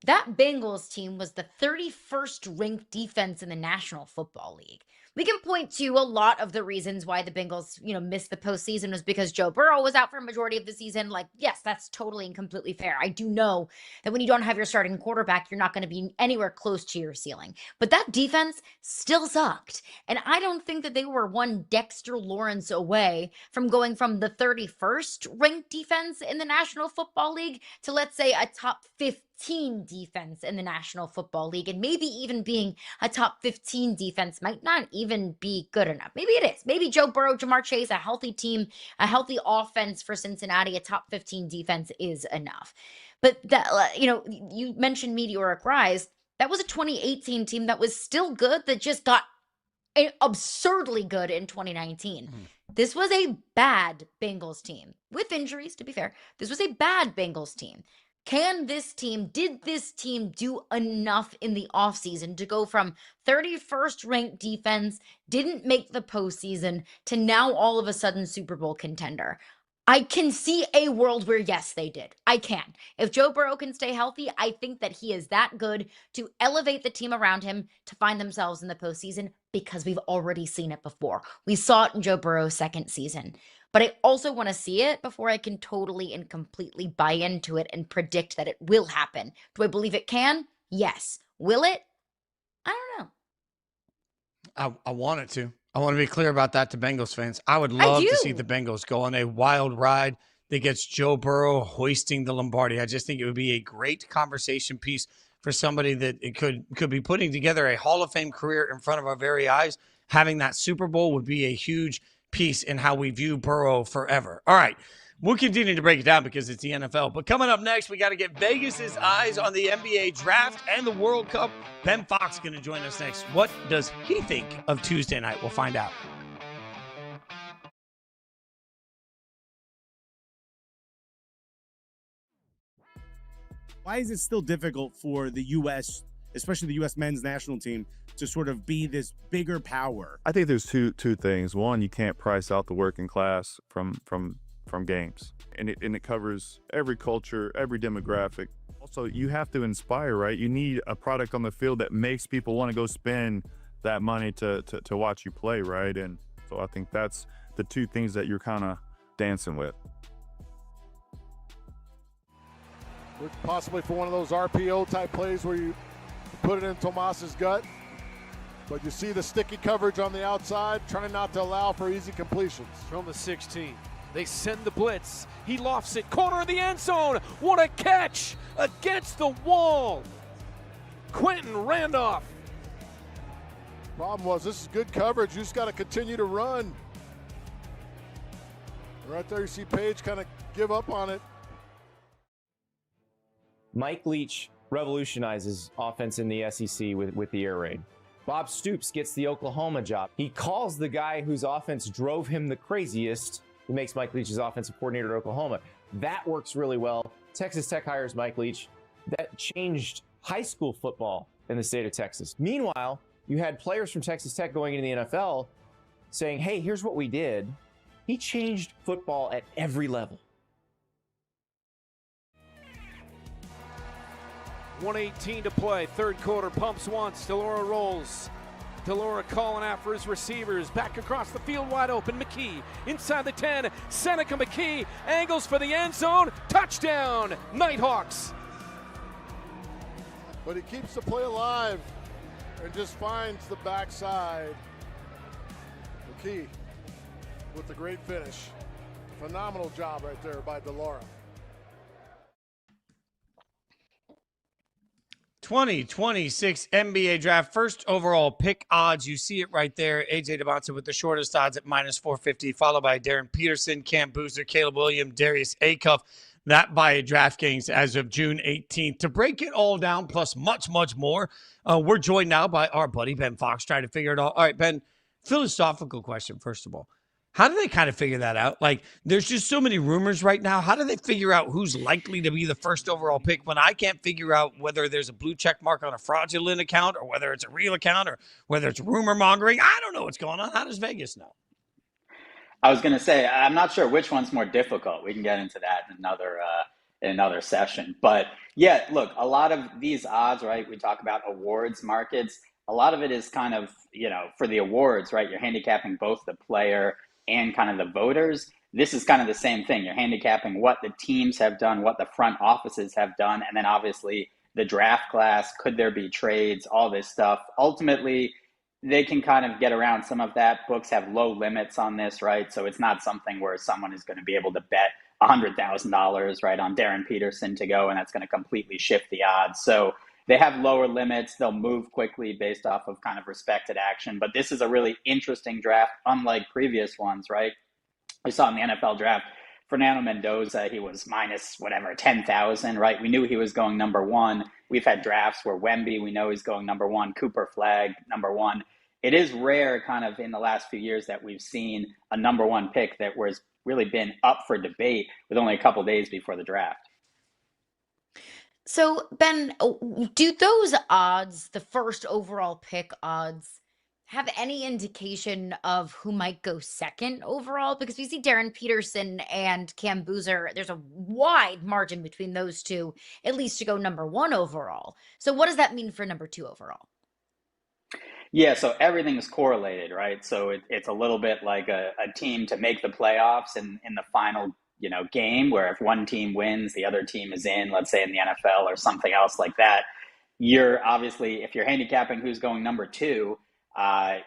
That Bengals team was the 31st ranked defense in the National Football League. We can point to a lot of the reasons why the Bengals, missed the postseason was because Joe Burrow was out for a majority of the season. Like, yes, that's totally and completely fair. I do know that when you don't have your starting quarterback, you're not going to be anywhere close to your ceiling. But that defense still sucked. And I don't think that they were one Dexter Lawrence away from going from the 31st ranked defense in the National Football League to, let's say, a top 15 defense in the National Football League, and maybe even being a top 15 defense might not even be good enough. Maybe it is. Maybe Joe Burrow, Jamar Chase, a healthy team, a healthy offense for Cincinnati, a top 15 defense is enough. But that, you mentioned meteoric rise. That was a 2018 team that was still good, that just got absurdly good in 2019. This was a bad Bengals team with injuries, to be fair. This was a bad Bengals team. Did this team do enough in the offseason to go from 31st ranked defense, didn't make the postseason, to now all of a sudden Super Bowl contender? I can see a world where, yes, they did. I can. If Joe Burrow can stay healthy, I think that he is that good to elevate the team around him to find themselves in the postseason, because we've already seen it before. We saw it in Joe Burrow's second season. But I also want to see it before I can totally and completely buy into it and predict that it will happen. Do I believe it can? Yes. Will it? I don't know. I want it to. I want to be clear about that to Bengals fans. I would love to see the Bengals go on a wild ride that gets Joe Burrow hoisting the Lombardi. I just think it would be a great conversation piece for somebody that it could be putting together a Hall of Fame career in front of our very eyes. Having that Super Bowl would be a huge piece in how we view Burrow forever. All right, we'll continue to break it down because it's the NFL. But coming up next, we got to get Vegas's eyes on the NBA draft and the World Cup. Ben Fawkes going to join us next. What does he think of Tuesday night? We'll find out. Why is it still difficult for the U.S., especially the U.S. men's national team, to sort of be this bigger power? I think there's two things. One, you can't price out the working class from games, and it covers every culture, every demographic. Also, you have to inspire, right? You need a product on the field that makes people want to go spend that money to watch you play, right? And so I think that's the two things that you're kind of dancing with. Possibly for one of those RPO type plays where you put it in Tomas's gut, but you see the sticky coverage on the outside, trying not to allow for easy completions. From the 16, they send the blitz. He lofts it, corner of the end zone. What a catch against the wall. Quentin Randolph. Problem was, this is good coverage. You just got to continue to run. Right there, you see Page kind of give up on it. Mike Leach revolutionizes offense in the SEC with the air raid. Bob Stoops gets the Oklahoma job. He calls the guy whose offense drove him the craziest, who makes Mike Leach's offensive coordinator at Oklahoma. That works really well. Texas Tech hires Mike Leach. That changed high school football in the state of Texas. Meanwhile, you had players from Texas Tech going into the NFL saying, hey, here's what we did. He changed football at every level. 1:18 to play, third quarter, pumps once, DeLora rolls. DeLora calling out for his receivers, back across the field, wide open, McKee, inside the 10, Seneca McKee, angles for the end zone, touchdown, Nighthawks. But he keeps the play alive and just finds the backside. McKee with the great finish. Phenomenal job right there by DeLora. 2026 NBA draft, first overall pick odds. You see it right there. AJ DeBonta with the shortest odds at -450, followed by Darren Peterson, Cam Boozer, Caleb Williams, Darius Acuff. That by DraftKings as of June 18th. To break it all down, plus much, much more, we're joined now by our buddy Ben Fawkes, trying to figure it all. All right, Ben, philosophical question, first of all. How do they kind of figure that out? Like, there's just so many rumors right now. How do they figure out who's likely to be the first overall pick when I can't figure out whether there's a blue check mark on a fraudulent account or whether it's a real account or whether it's rumor mongering? I don't know what's going on. How does Vegas know? I was going to say, I'm not sure which one's more difficult. We can get into that in another session. But yeah, look, a lot of these odds, right? We talk about awards markets. A lot of it is kind of, for the awards, right? You're handicapping both the player and kind of the voters. This is kind of the same thing. You're handicapping what the teams have done, what the front offices have done, and then obviously the draft class. Could there be trades? All this stuff. Ultimately, they can kind of get around some of that. Books have low limits on this, right? So it's not something where someone is going to be able to bet $100,000, right, on Darren Peterson to go, and that's going to completely shift the odds. So they have lower limits. They'll move quickly based off of kind of respected action. But this is a really interesting draft, unlike previous ones, right? We saw in the NFL draft, Fernando Mendoza, he was minus 10,000, right? We knew he was going number one. We've had drafts where Wemby, we know he's going number one. Cooper Flag, number one. It is rare kind of in the last few years that we've seen a number one pick that was really been up for debate with only a couple days before the draft. So, Ben, do those odds, the first overall pick odds, have any indication of who might go second overall? Because we see Darren Peterson and Cam Boozer, there's a wide margin between those two, at least to go number one overall. So what does that mean for number two overall? Yeah, so everything is correlated, right? So it's a little bit like a team to make the playoffs in the final game, where if one team wins, the other team is in, let's say in the NFL or something else like that. You're obviously, if you're handicapping who's going number two,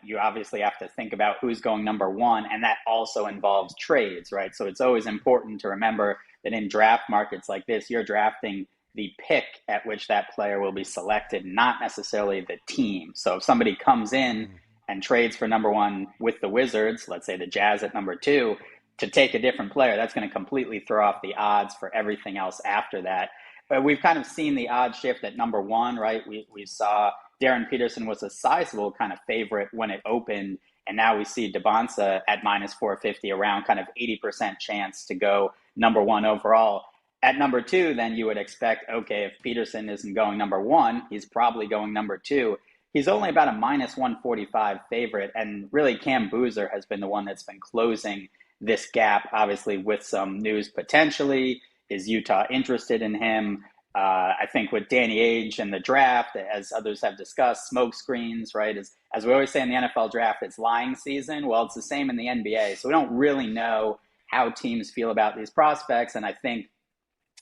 you obviously have to think about who's going number one, and that also involves trades, right? So it's always important to remember that in draft markets like this, you're drafting the pick at which that player will be selected, not necessarily the team. So if somebody comes in and trades for number one with the Wizards, let's say the Jazz at number two, to take a different player, that's going to completely throw off the odds for everything else after that. But we've kind of seen the odds shift at number one, right? We saw Darren Peterson was a sizable kind of favorite when it opened, and now we see Debonsa at minus 450, around kind of 80% chance to go number one overall. At number two, then you would expect, okay, if Peterson isn't going number one, he's probably going number two. He's only about a minus 145 favorite, and really Cam Boozer has been the one that's been closing this gap, obviously with some news potentially. Is Utah interested in him? I think with Danny Ainge and the draft, as others have discussed, smoke screens, right? As we always say in the NFL draft, it's lying season. Well, it's the same in the NBA. So we don't really know how teams feel about these prospects. And I think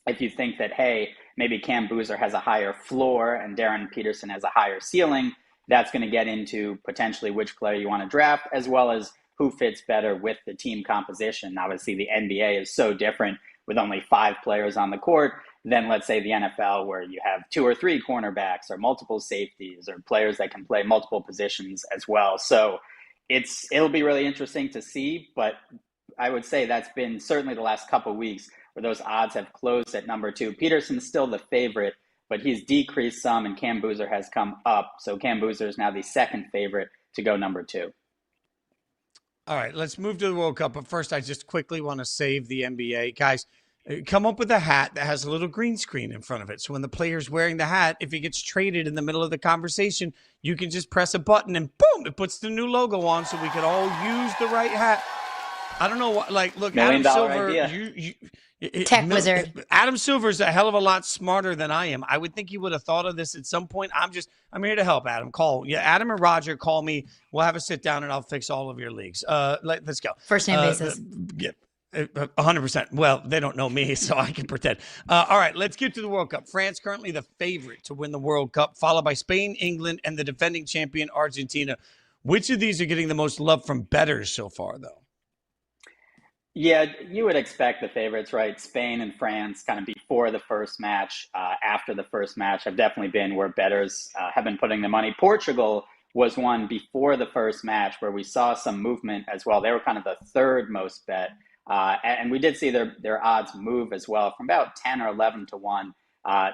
if you think that, hey, maybe Cam Boozer has a higher floor and Darren Peterson has a higher ceiling, that's going to get into potentially which player you want to draft, as well as who fits better with the team composition. Obviously, the NBA is so different with only 5 players on the court than, let's say, the NFL, where you have 2 or 3 cornerbacks or multiple safeties or players that can play multiple positions as well. So it'll be really interesting to see, but I would say that's been certainly the last couple of weeks where those odds have closed at number two. Peterson's still the favorite, but he's decreased some, and Cam Boozer has come up. So Cam Boozer is now the second favorite to go number two. All right, let's move to the World Cup. But first, I just quickly want to save the NBA. Guys, come up with a hat that has a little green screen in front of it. So when the player's wearing the hat, if he gets traded in the middle of the conversation, you can just press a button and boom, it puts the new logo on so we can all use the right hat. I don't know what, like, look, Adam Silver, Tech wizard. Adam Silver's a hell of a lot smarter than I am. I would think he would have thought of this at some point. I'm here to help, Adam. Adam and Roger, call me. We'll have a sit down and I'll fix all of your leagues. Let's go. First name basis. Yeah. 100%. Well, they don't know me, so I can pretend. All right, let's get to the World Cup. France currently the favorite to win the World Cup, followed by Spain, England, and the defending champion, Argentina. Which of these are getting the most love from bettors so far, though? Yeah, you would expect the favorites, right? Spain and France kind of before the first match, after the first match have definitely been where bettors have been putting the money. Portugal was one before the first match where we saw some movement as well. They were kind of the third most bet And we did see their odds move as well from about 10 or 11 to 1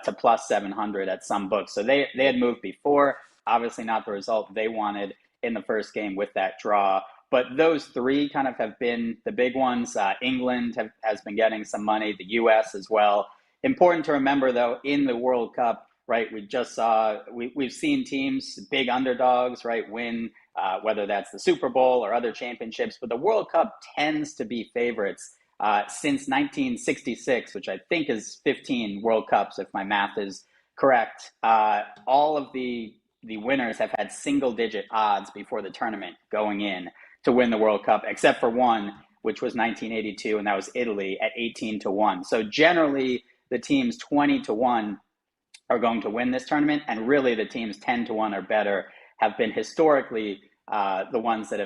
to plus 700 at some books. So they had moved before, obviously not the result they wanted in the first game with that draw. But those three kind of have been the big ones. England has been getting some money, the U.S. as well. Important to remember, though, in the World Cup, right, we've seen teams, big underdogs, right, win, whether that's the Super Bowl or other championships. But the World Cup tends to be favorites since 1966, which I think is 15 World Cups, if my math is correct. All of the winners have had single-digit odds before the tournament going in to win the World Cup, except for one, which was 1982, and that was Italy at 18 to 1. So generally, the teams 20 to 1 are going to win this tournament, and really the teams 10 to 1 or better have been historically the ones that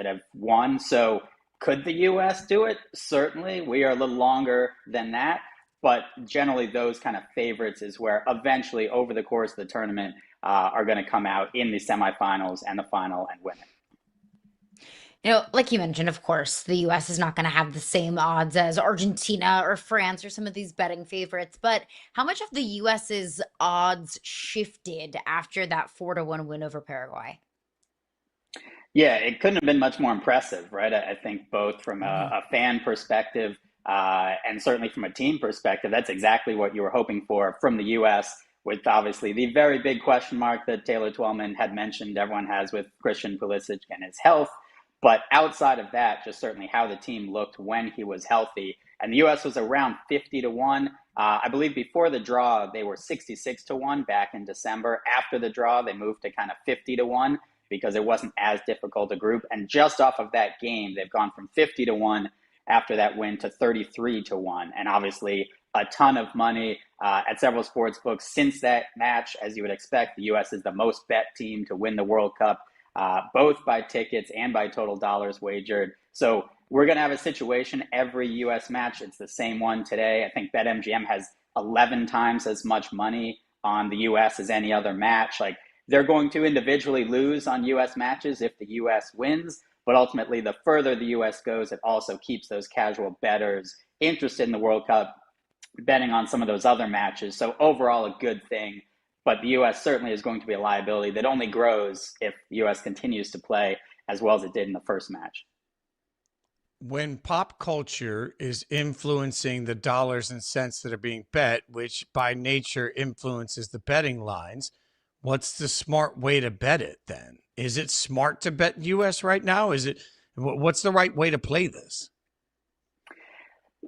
have won. So could the U.S. do it? Certainly. We are a little longer than that, but generally those kind of favorites is where eventually over the course of the tournament are going to come out in the semifinals and the final and win it. Like you mentioned, of course, the U.S. is not going to have the same odds as Argentina or France or some of these betting favorites. But how much of the U.S.'s odds shifted after that 4-1 win over Paraguay? Yeah, it couldn't have been much more impressive, right? I think both from a fan perspective and certainly from a team perspective, that's exactly what you were hoping for from the U.S., with obviously the very big question mark that Taylor Twellman had mentioned everyone has with Christian Pulisic and his health. But outside of that, just certainly how the team looked when he was healthy. And the U.S. was around 50 to 1. I believe before the draw, they were 66 to 1 back in December. After the draw, they moved to kind of 50 to 1 because it wasn't as difficult a group. And just off of that game, they've gone from 50 to 1 after that win to 33 to 1. And obviously a ton of money at several sports books since that match. As you would expect, the U.S. is the most bet team to win the World Cup. Both by tickets and by total dollars wagered. So we're going to have a situation every U.S. match. It's the same one today. I think BetMGM has 11 times as much money on the U.S. as any other match. Like, they're going to individually lose on U.S. matches if the U.S. wins. But ultimately, the further the U.S. goes, it also keeps those casual bettors interested in the World Cup, betting on some of those other matches. So overall, a good thing. But the U.S. certainly is going to be a liability that only grows if the U.S. continues to play as well as it did in the first match. When pop culture is influencing the dollars and cents that are being bet, which by nature influences the betting lines, what's the smart way to bet it then? Is it smart to bet U.S. right now? What's the right way to play this?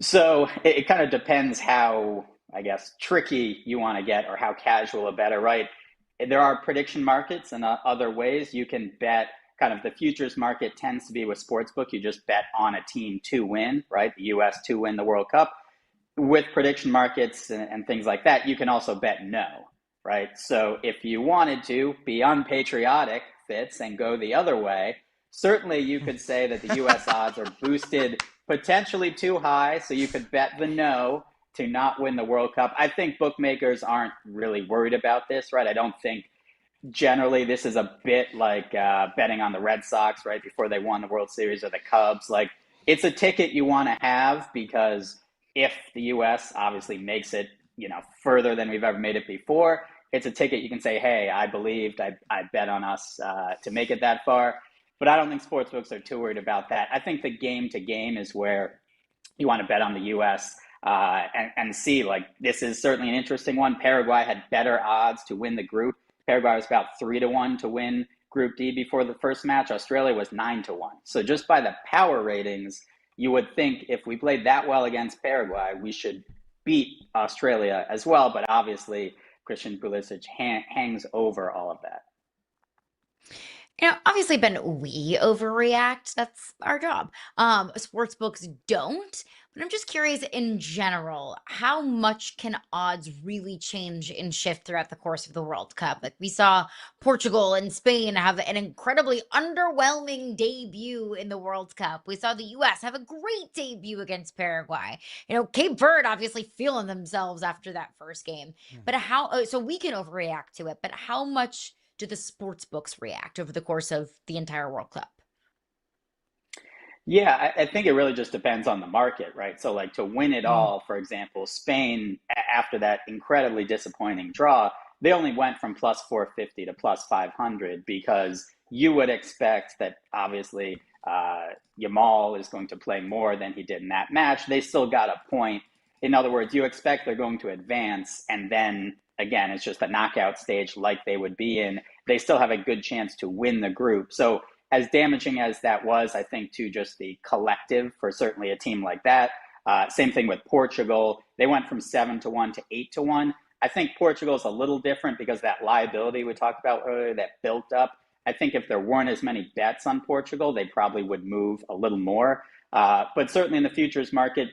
So it kind of depends how, I guess, tricky you want to get or how casual a better, right? There are prediction markets and other ways you can bet. Kind of the futures market tends to be with sportsbook. You just bet on a team to win, right? The U.S. to win the World Cup. With prediction markets and things like that, you can also bet no, right? So if you wanted to be unpatriotic, Fitz, and go the other way, certainly you could say that the U.S. odds are boosted potentially too high, so you could bet the no to not win the World Cup. I think bookmakers aren't really worried about this, right? I don't think generally this is a bit like betting on the Red Sox right before they won the World Series or the Cubs. Like, it's a ticket you want to have because if the U.S. obviously makes it, further than we've ever made it before, it's a ticket you can say, hey, I believed, I bet on us to make it that far. But I don't think sportsbooks are too worried about that. I think the game to game is where you want to bet on the U.S. And see, like, this is certainly an interesting one. Paraguay had better odds to win the group. Paraguay was about 3 to 1 to win Group D before the first match. Australia was 9 to 1. So just by the power ratings, you would think if we played that well against Paraguay, we should beat Australia as well. But obviously, Christian Pulisic hangs over all of that. Obviously, Ben, we overreact. That's our job. Sports books don't. But I'm just curious, in general, how much can odds really change and shift throughout the course of the World Cup? Like, we saw Portugal and Spain have an incredibly underwhelming debut in the World Cup. We saw the U.S. have a great debut against Paraguay. Cape Verde obviously feeling themselves after that first game. But so we can overreact to it, but how much do the sports books react over the course of the entire World Cup? Yeah, I think it really just depends on the market, right? So, like to win it all, for example, Spain, after that incredibly disappointing draw, they only went from plus 450 to plus 500 because you would expect that obviously Yamal is going to play more than he did in that match. They still got a point. In other words, you expect they're going to advance, and then again, it's just a knockout stage like they would be in. They still have a good chance to win the group. So, as damaging as that was, I think, to just the collective for certainly a team like that. Same thing with Portugal. They went from 7-1 to 8-1. I think Portugal's a little different because that liability we talked about earlier that built up. I think if there weren't as many bets on Portugal, they probably would move a little more. But certainly in the futures market,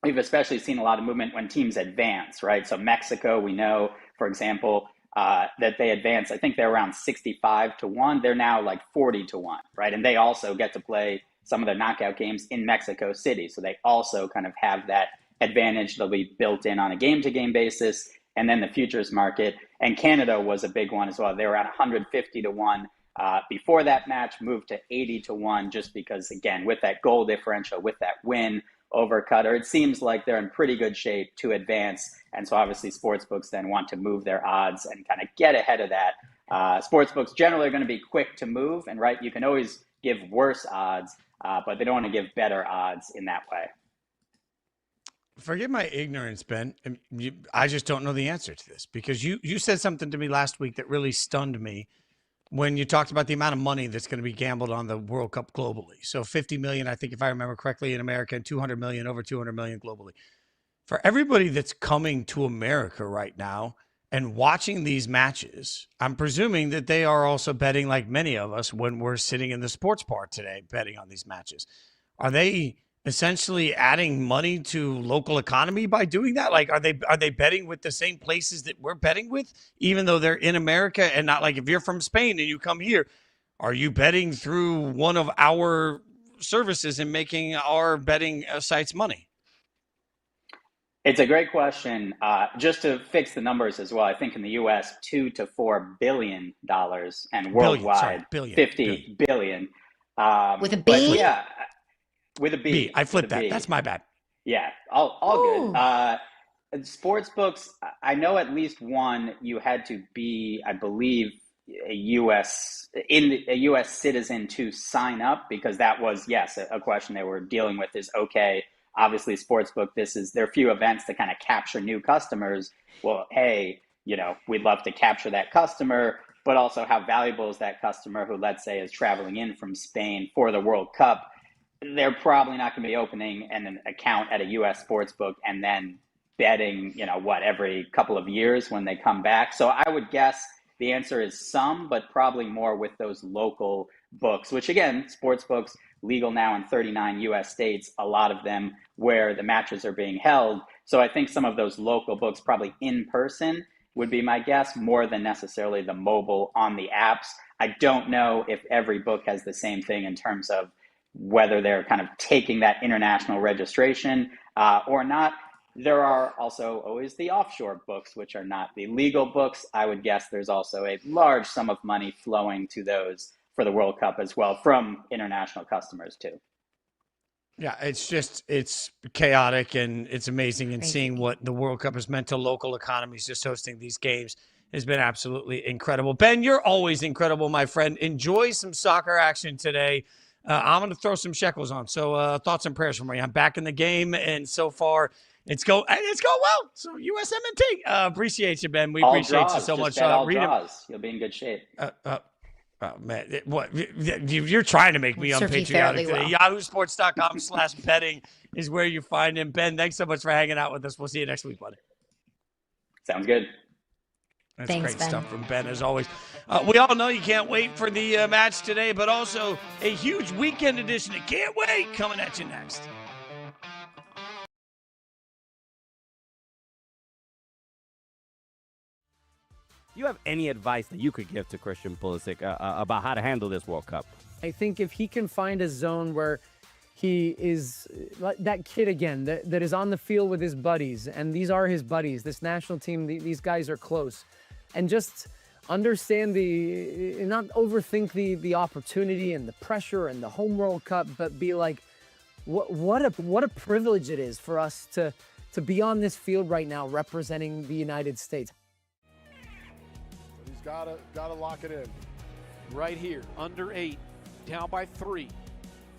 we've especially seen a lot of movement when teams advance, right? So Mexico, we know, for example, that they advance. I think they're around 65-1. They're now like 40-1, right? And they also get to play some of their knockout games in Mexico City. So they also kind of have that advantage that'll be built in on a game-to-game basis. And then the futures market. And Canada was a big one as well. They were at 150-1 before that match, moved to 80-1 just because, again, with that goal differential, with that win over Qatar, it seems like they're in pretty good shape to advance. And so obviously sportsbooks then want to move their odds and kind of get ahead of that. Sportsbooks generally are going to be quick to move, and right, you can always give worse odds, but they don't want to give better odds in that way. Forgive my ignorance, Ben. I just don't know the answer to this because you said something to me last week that really stunned me when you talked about the amount of money that's going to be gambled on the World Cup globally. So 50 million, I think, if I remember correctly, in America, and 200 million, over 200 million globally. For everybody that's coming to America right now and watching these matches, I'm presuming that they are also betting like many of us when we're sitting in the sports bar today, betting on these matches. Are they essentially adding money to local economy by doing that? Like, are they betting with the same places that we're betting with, even though they're in America? And not like if you're from Spain and you come here, are you betting through one of our services and making our betting sites money? It's a great question. Just to fix the numbers as well, I think in the U.S., $2 to $4 billion, and worldwide, $50 billion. With a B? Yeah, with a B. I flipped that. That's my bad. Yeah, all good. Sports books, I know at least one, you had to be, I believe, a U.S. citizen to sign up, because that was, yes, a question they were dealing with is, okay, obviously sportsbook, there are few events to kind of capture new customers. Well, hey, we'd love to capture that customer, but also how valuable is that customer who, let's say, is traveling in from Spain for the World Cup? They're probably not going to be opening an account at a U.S. sportsbook and then betting, every couple of years when they come back. So I would guess the answer is some, but probably more with those local books, which again, sports books legal now in 39 U.S. states, a lot of them where the matches are being held. So I think some of those local books, probably in person, would be my guess, more than necessarily the mobile on the apps. I don't know if every book has the same thing in terms of whether they're kind of taking that international registration or not. There are also always the offshore books, which are not the legal books. I would guess there's also a large sum of money flowing to those for the World Cup as well from international customers too. Yeah, it's chaotic and it's amazing. And seeing what the World Cup has meant to local economies just hosting these games has been absolutely incredible. Ben, you're always incredible, my friend. Enjoy some soccer action today. I'm going to throw some shekels on. So thoughts and prayers from me. I'm back in the game, and so far it's going well. So USMNT. Appreciate you, Ben. We appreciate you so much. Draws. You'll be in good shape. Oh, man, what you're trying to make me unpatriotic today. YahooSports.com/betting is where you find him. Ben, thanks so much for hanging out with us. We'll see you next week, buddy. Sounds good. That's great stuff from Ben, as always. We all know you can't wait for the match today, but also a huge weekend edition of Can't Wait coming at you next. Do you have any advice that you could give to Christian Pulisic about how to handle this World Cup? I think if he can find a zone where he is like that kid again that is on the field with his buddies, and these are his buddies, this national team, these guys are close, and just understand not overthink the opportunity and the pressure and the home World Cup, but be like, what a privilege it is for us to be on this field right now representing the United States. He's gotta lock it in. Right here, under 8, down by 3.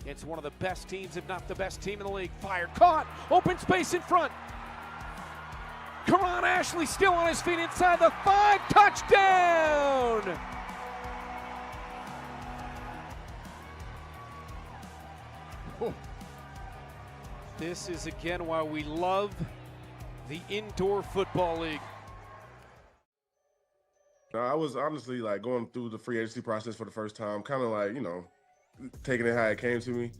Against one of the best teams, if not the best team in the league. Fired, caught, open space in front. Karan Ashley still on his feet inside the 5, touchdown! This is again why we love the indoor football league. I was honestly like going through the free agency process for the first time, kind of like, taking it how it came to me.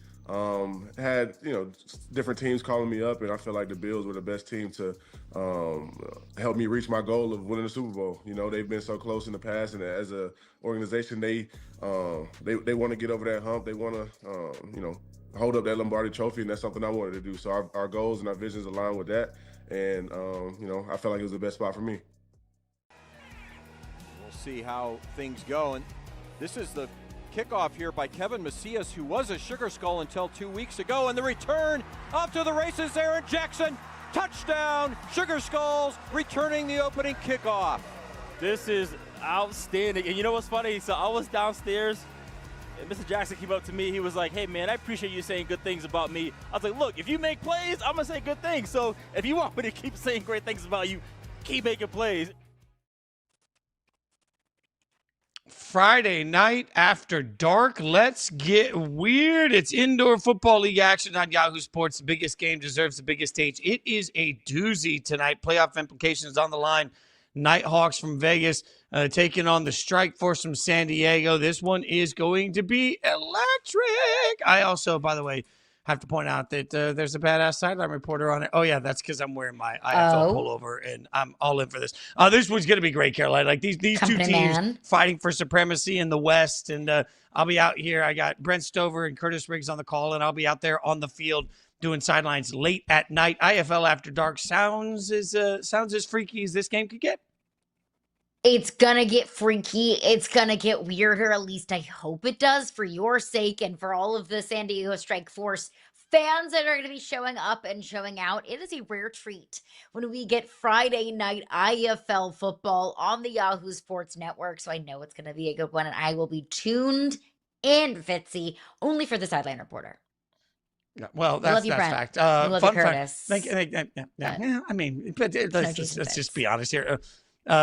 Had, different teams calling me up, and I feel like the Bills were the best team to help me reach my goal of winning the Super Bowl. They've been so close in the past, and as a organization, they want to get over that hump. They want to, hold up that Lombardi trophy, and that's something I wanted to do. So our goals and our visions align with that, and, I felt like it was the best spot for me. We'll see how things go. And this is the kickoff here by Kevin Macias, who was a Sugar Skull until 2 weeks ago. And the return up to the races, Aaron Jackson. Touchdown, Sugar Skulls returning the opening kickoff. This is outstanding. And you know what's funny? So I was downstairs, and Mr. Jackson came up to me. He was like, hey, man, I appreciate you saying good things about me. I was like, look, if you make plays, I'm going to say good things. So if you want me to keep saying great things about you, keep making plays. Friday night after dark. Let's get weird. It's indoor football league action on Yahoo Sports. The biggest game deserves the biggest stage. It is a doozy tonight. Playoff implications on the line. Nighthawks from Vegas taking on the Strike Force from San Diego. This one is going to be electric. I also, by the way, have to point out that there's a badass sideline reporter on it. Oh, yeah, that's because I'm wearing my IFL pullover, and I'm all in for this. This one's going to be great, Caroline. Like these two teams fighting for supremacy in the West, and I'll be out here. I got Brent Stover and Curtis Riggs on the call, and I'll be out there on the field doing sidelines late at night. IFL After Dark sounds as freaky as this game could get. It's gonna get freaky. It's gonna get weirder. At least I hope it does, for your sake and for all of the San Diego Strike Force fans that are going to be showing up and showing out. It is a rare treat when we get Friday night IFL football on the Yahoo Sports Network. So I know it's going to be a good one, and I will be tuned in, Fitzy, only for the sideline reporter. Yeah, well, that's fact. Love fun you, Curtis. Yeah, I mean, but let's just be honest here.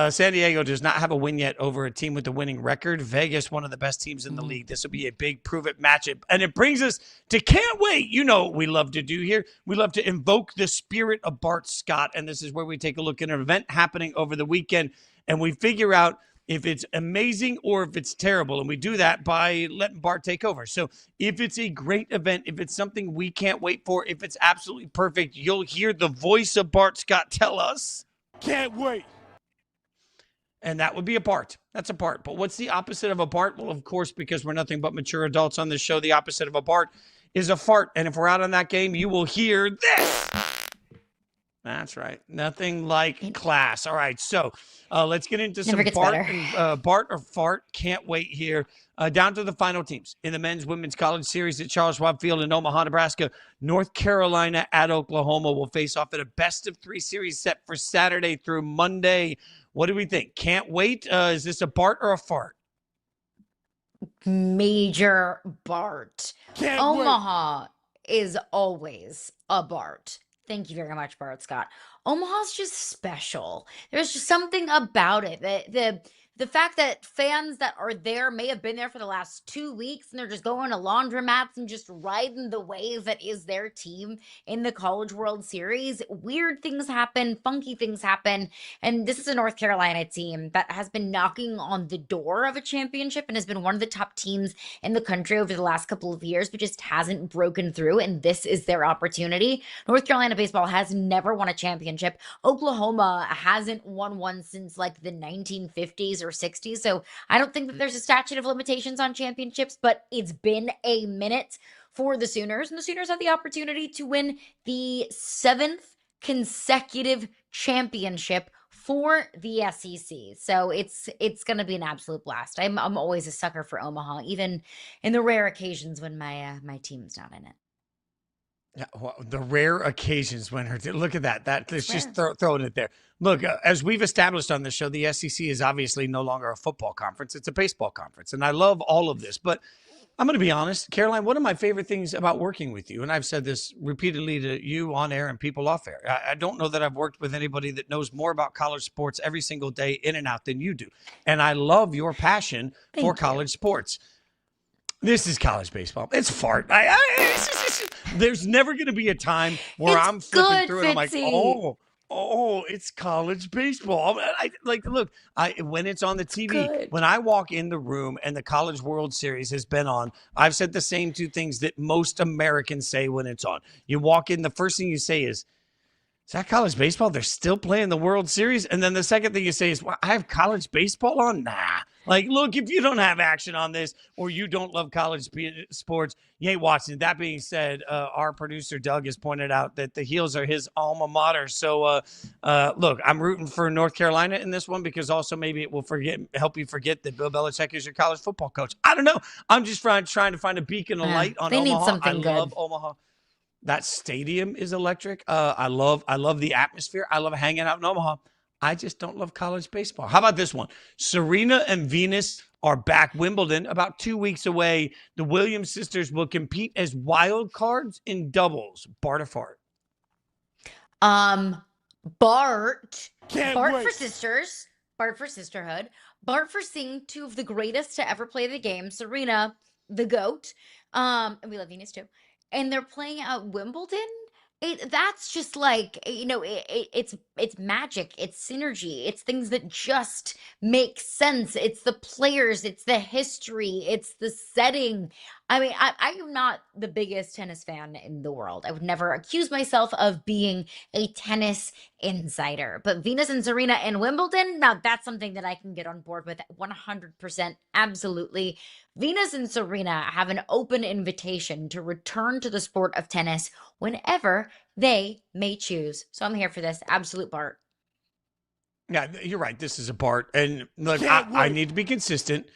San Diego does not have a win yet over a team with a winning record. Vegas, one of the best teams in the league. This will be a big prove-it matchup. And it brings us to can't wait. You know what we love to do here. We love to invoke the spirit of Bart Scott. And this is where we take a look at an event happening over the weekend, and we figure out if it's amazing or if it's terrible. And we do that by letting Bart take over. So if it's a great event, if it's something we can't wait for, if it's absolutely perfect, you'll hear the voice of Bart Scott tell us, can't wait. And that would be a Bart. That's a Bart. But what's the opposite of a Bart? Well, of course, because we're nothing but mature adults on this show, the opposite of a Bart is a fart. And if we're out on that game, you will hear this. That's right. Nothing like class. All right. So let's get into some Bart and Bart or fart. Can't wait here. Down to the final teams in the men's women's college series at Charles Schwab Field in Omaha, Nebraska. North Carolina at Oklahoma will face off at a best-of-3 series set for Saturday through Monday. What do we think? Can't wait. Is this a Bart or a fart? Major Bart. Omaha is always a Bart. Thank you very much, Bart Scott. Omaha's just special. There's just something about it. The fact that fans that are there may have been there for the last 2 weeks, and they're just going to laundromats and just riding the wave that is their team in the College World Series. Weird things happen, funky things happen. And this is a North Carolina team that has been knocking on the door of a championship and has been one of the top teams in the country over the last couple of years, but just hasn't broken through. And this is their opportunity. North Carolina baseball has never won a championship. Oklahoma hasn't won one since like the 1950s or 60s. So I don't think that there's a statute of limitations on championships, but it's been a minute for the Sooners. And the Sooners have the opportunity to win the 7th consecutive championship for the SEC. So it's going to be an absolute blast. I'm always a sucker for Omaha, even in the rare occasions when my team's not in it. Yeah, well, the rare occasions when look at that. Let's just throwing it there. Look, as we've established on this show, the SEC is obviously no longer a football conference; it's a baseball conference, and I love all of this. But I'm going to be honest, Caroline. One of my favorite things about working with you, and I've said this repeatedly to you on air and people off air, I don't know that I've worked with anybody that knows more about college sports every single day in and out than you do, and I love your passion for college sports. This is college baseball. It's fart. There's never going to be a time where I'm flipping through and I'm like, oh, it's college baseball. When it's on the TV, when I walk in the room and the College World Series has been on, I've said the same two things that most Americans say when it's on. You walk in, the first thing you say is that college baseball? They're still playing the World Series? And then the second thing you say is, well, I have college baseball on? Nah. Look, if you don't have action on this or you don't love college sports, you ain't watching it. That being said, our producer, Doug, has pointed out that the Heels are his alma mater. So, look, I'm rooting for North Carolina in this one because also maybe it will help you forget that Bill Belichick is your college football coach. I don't know. I'm just trying to find a beacon of light on Omaha. They need something good. I love Omaha. That stadium is electric. I love the atmosphere. I love hanging out in Omaha. I just don't love college baseball. How about this one? Serena and Venus are back. Wimbledon, about 2 weeks away. The Williams sisters will compete as wild cards in doubles. Bart or fart? Bart. Can't Bart wait. for sisters. Bart for sisterhood. Bart for seeing two of the greatest to ever play the game. Serena, the GOAT. And we love Venus too. And they're playing at Wimbledon. That's just it's magic. It's synergy. It's things that just make sense. It's the players. It's the history. It's the setting. I mean, I am not the biggest tennis fan in the world. I would never accuse myself of being a tennis insider. But Venus and Serena and Wimbledon, now that's something that I can get on board with 100%. Absolutely. Venus and Serena have an open invitation to return to the sport of tennis whenever they may choose. So I'm here for this. Absolute Bart. Yeah, you're right. This is a Bart. And look, I need to be consistent.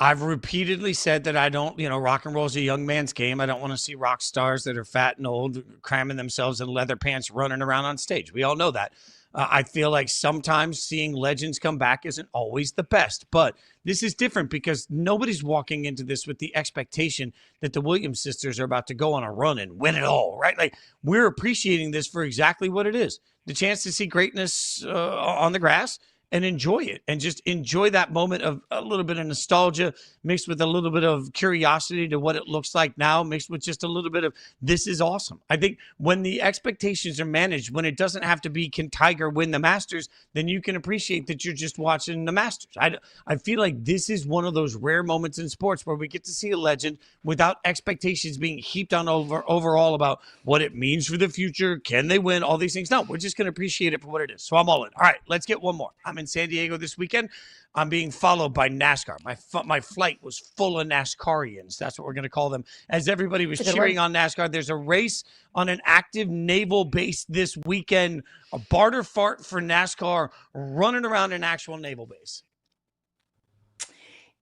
I've repeatedly said that I don't, rock and roll is a young man's game. I don't want to see rock stars that are fat and old cramming themselves in leather pants running around on stage. We all know that. I feel like sometimes seeing legends come back isn't always the best, but this is different because nobody's walking into this with the expectation that the Williams sisters are about to go on a run and win it all, right? We're appreciating this for exactly what it is. The chance to see greatness on the grass and enjoy it and just enjoy that moment of a little bit of nostalgia mixed with a little bit of curiosity to what it looks like now, mixed with just a little bit of this is awesome. I think when the expectations are managed, when it doesn't have to be can Tiger win the Masters, then you can appreciate that you're just watching the Masters. I feel like this is one of those rare moments in sports where we get to see a legend without expectations being heaped on overall about what it means for the future. Can they win? All these things. No, we're just going to appreciate it for what it is. So I'm all in. All right, let's get one more. I'm in San Diego this weekend. I'm being followed by NASCAR. My flight was full of NASCARians. That's what we're going to call them. As everybody was cheering on NASCAR, there's a race on an active naval base this weekend. A barter fart for NASCAR running around an actual naval base.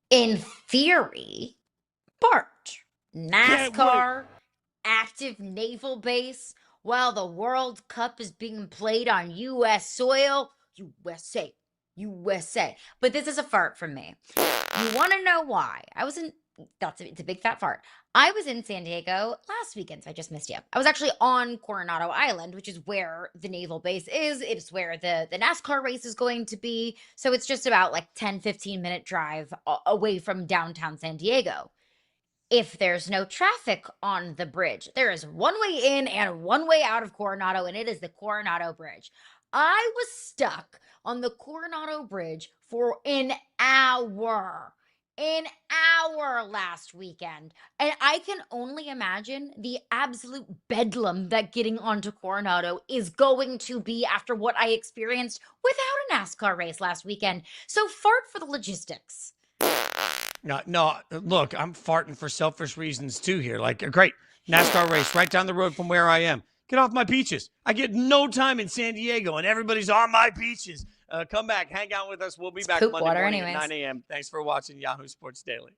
In theory, Bart, NASCAR, active naval base, while the World Cup is being played on U.S. soil. USA. But this is a fart from me. You want to know why? It's a big fat fart. I was in San Diego last weekend, so I just missed you. I was actually on Coronado Island, which is where the naval base is. It's where the NASCAR race is going to be. So it's just about 10-15 minute drive away from downtown San Diego. If there's no traffic on the bridge, there is one way in and one way out of Coronado, and it is the Coronado Bridge. I was stuck on the Coronado Bridge for an hour last weekand. And I can only imagine the absolute bedlam that getting onto Coronado is going to be after what I experienced without a NASCAR race last weekend. So fart for the logistics. No, look, I'm farting for selfish reasons too here. A great NASCAR race right down the road from where I am. Get off my peaches. I get no time in San Diego, and everybody's on my peaches. Come back, hang out with us. We'll be back poop Monday water morning anyways. at 9 a.m. Thanks for watching Yahoo Sports Daily.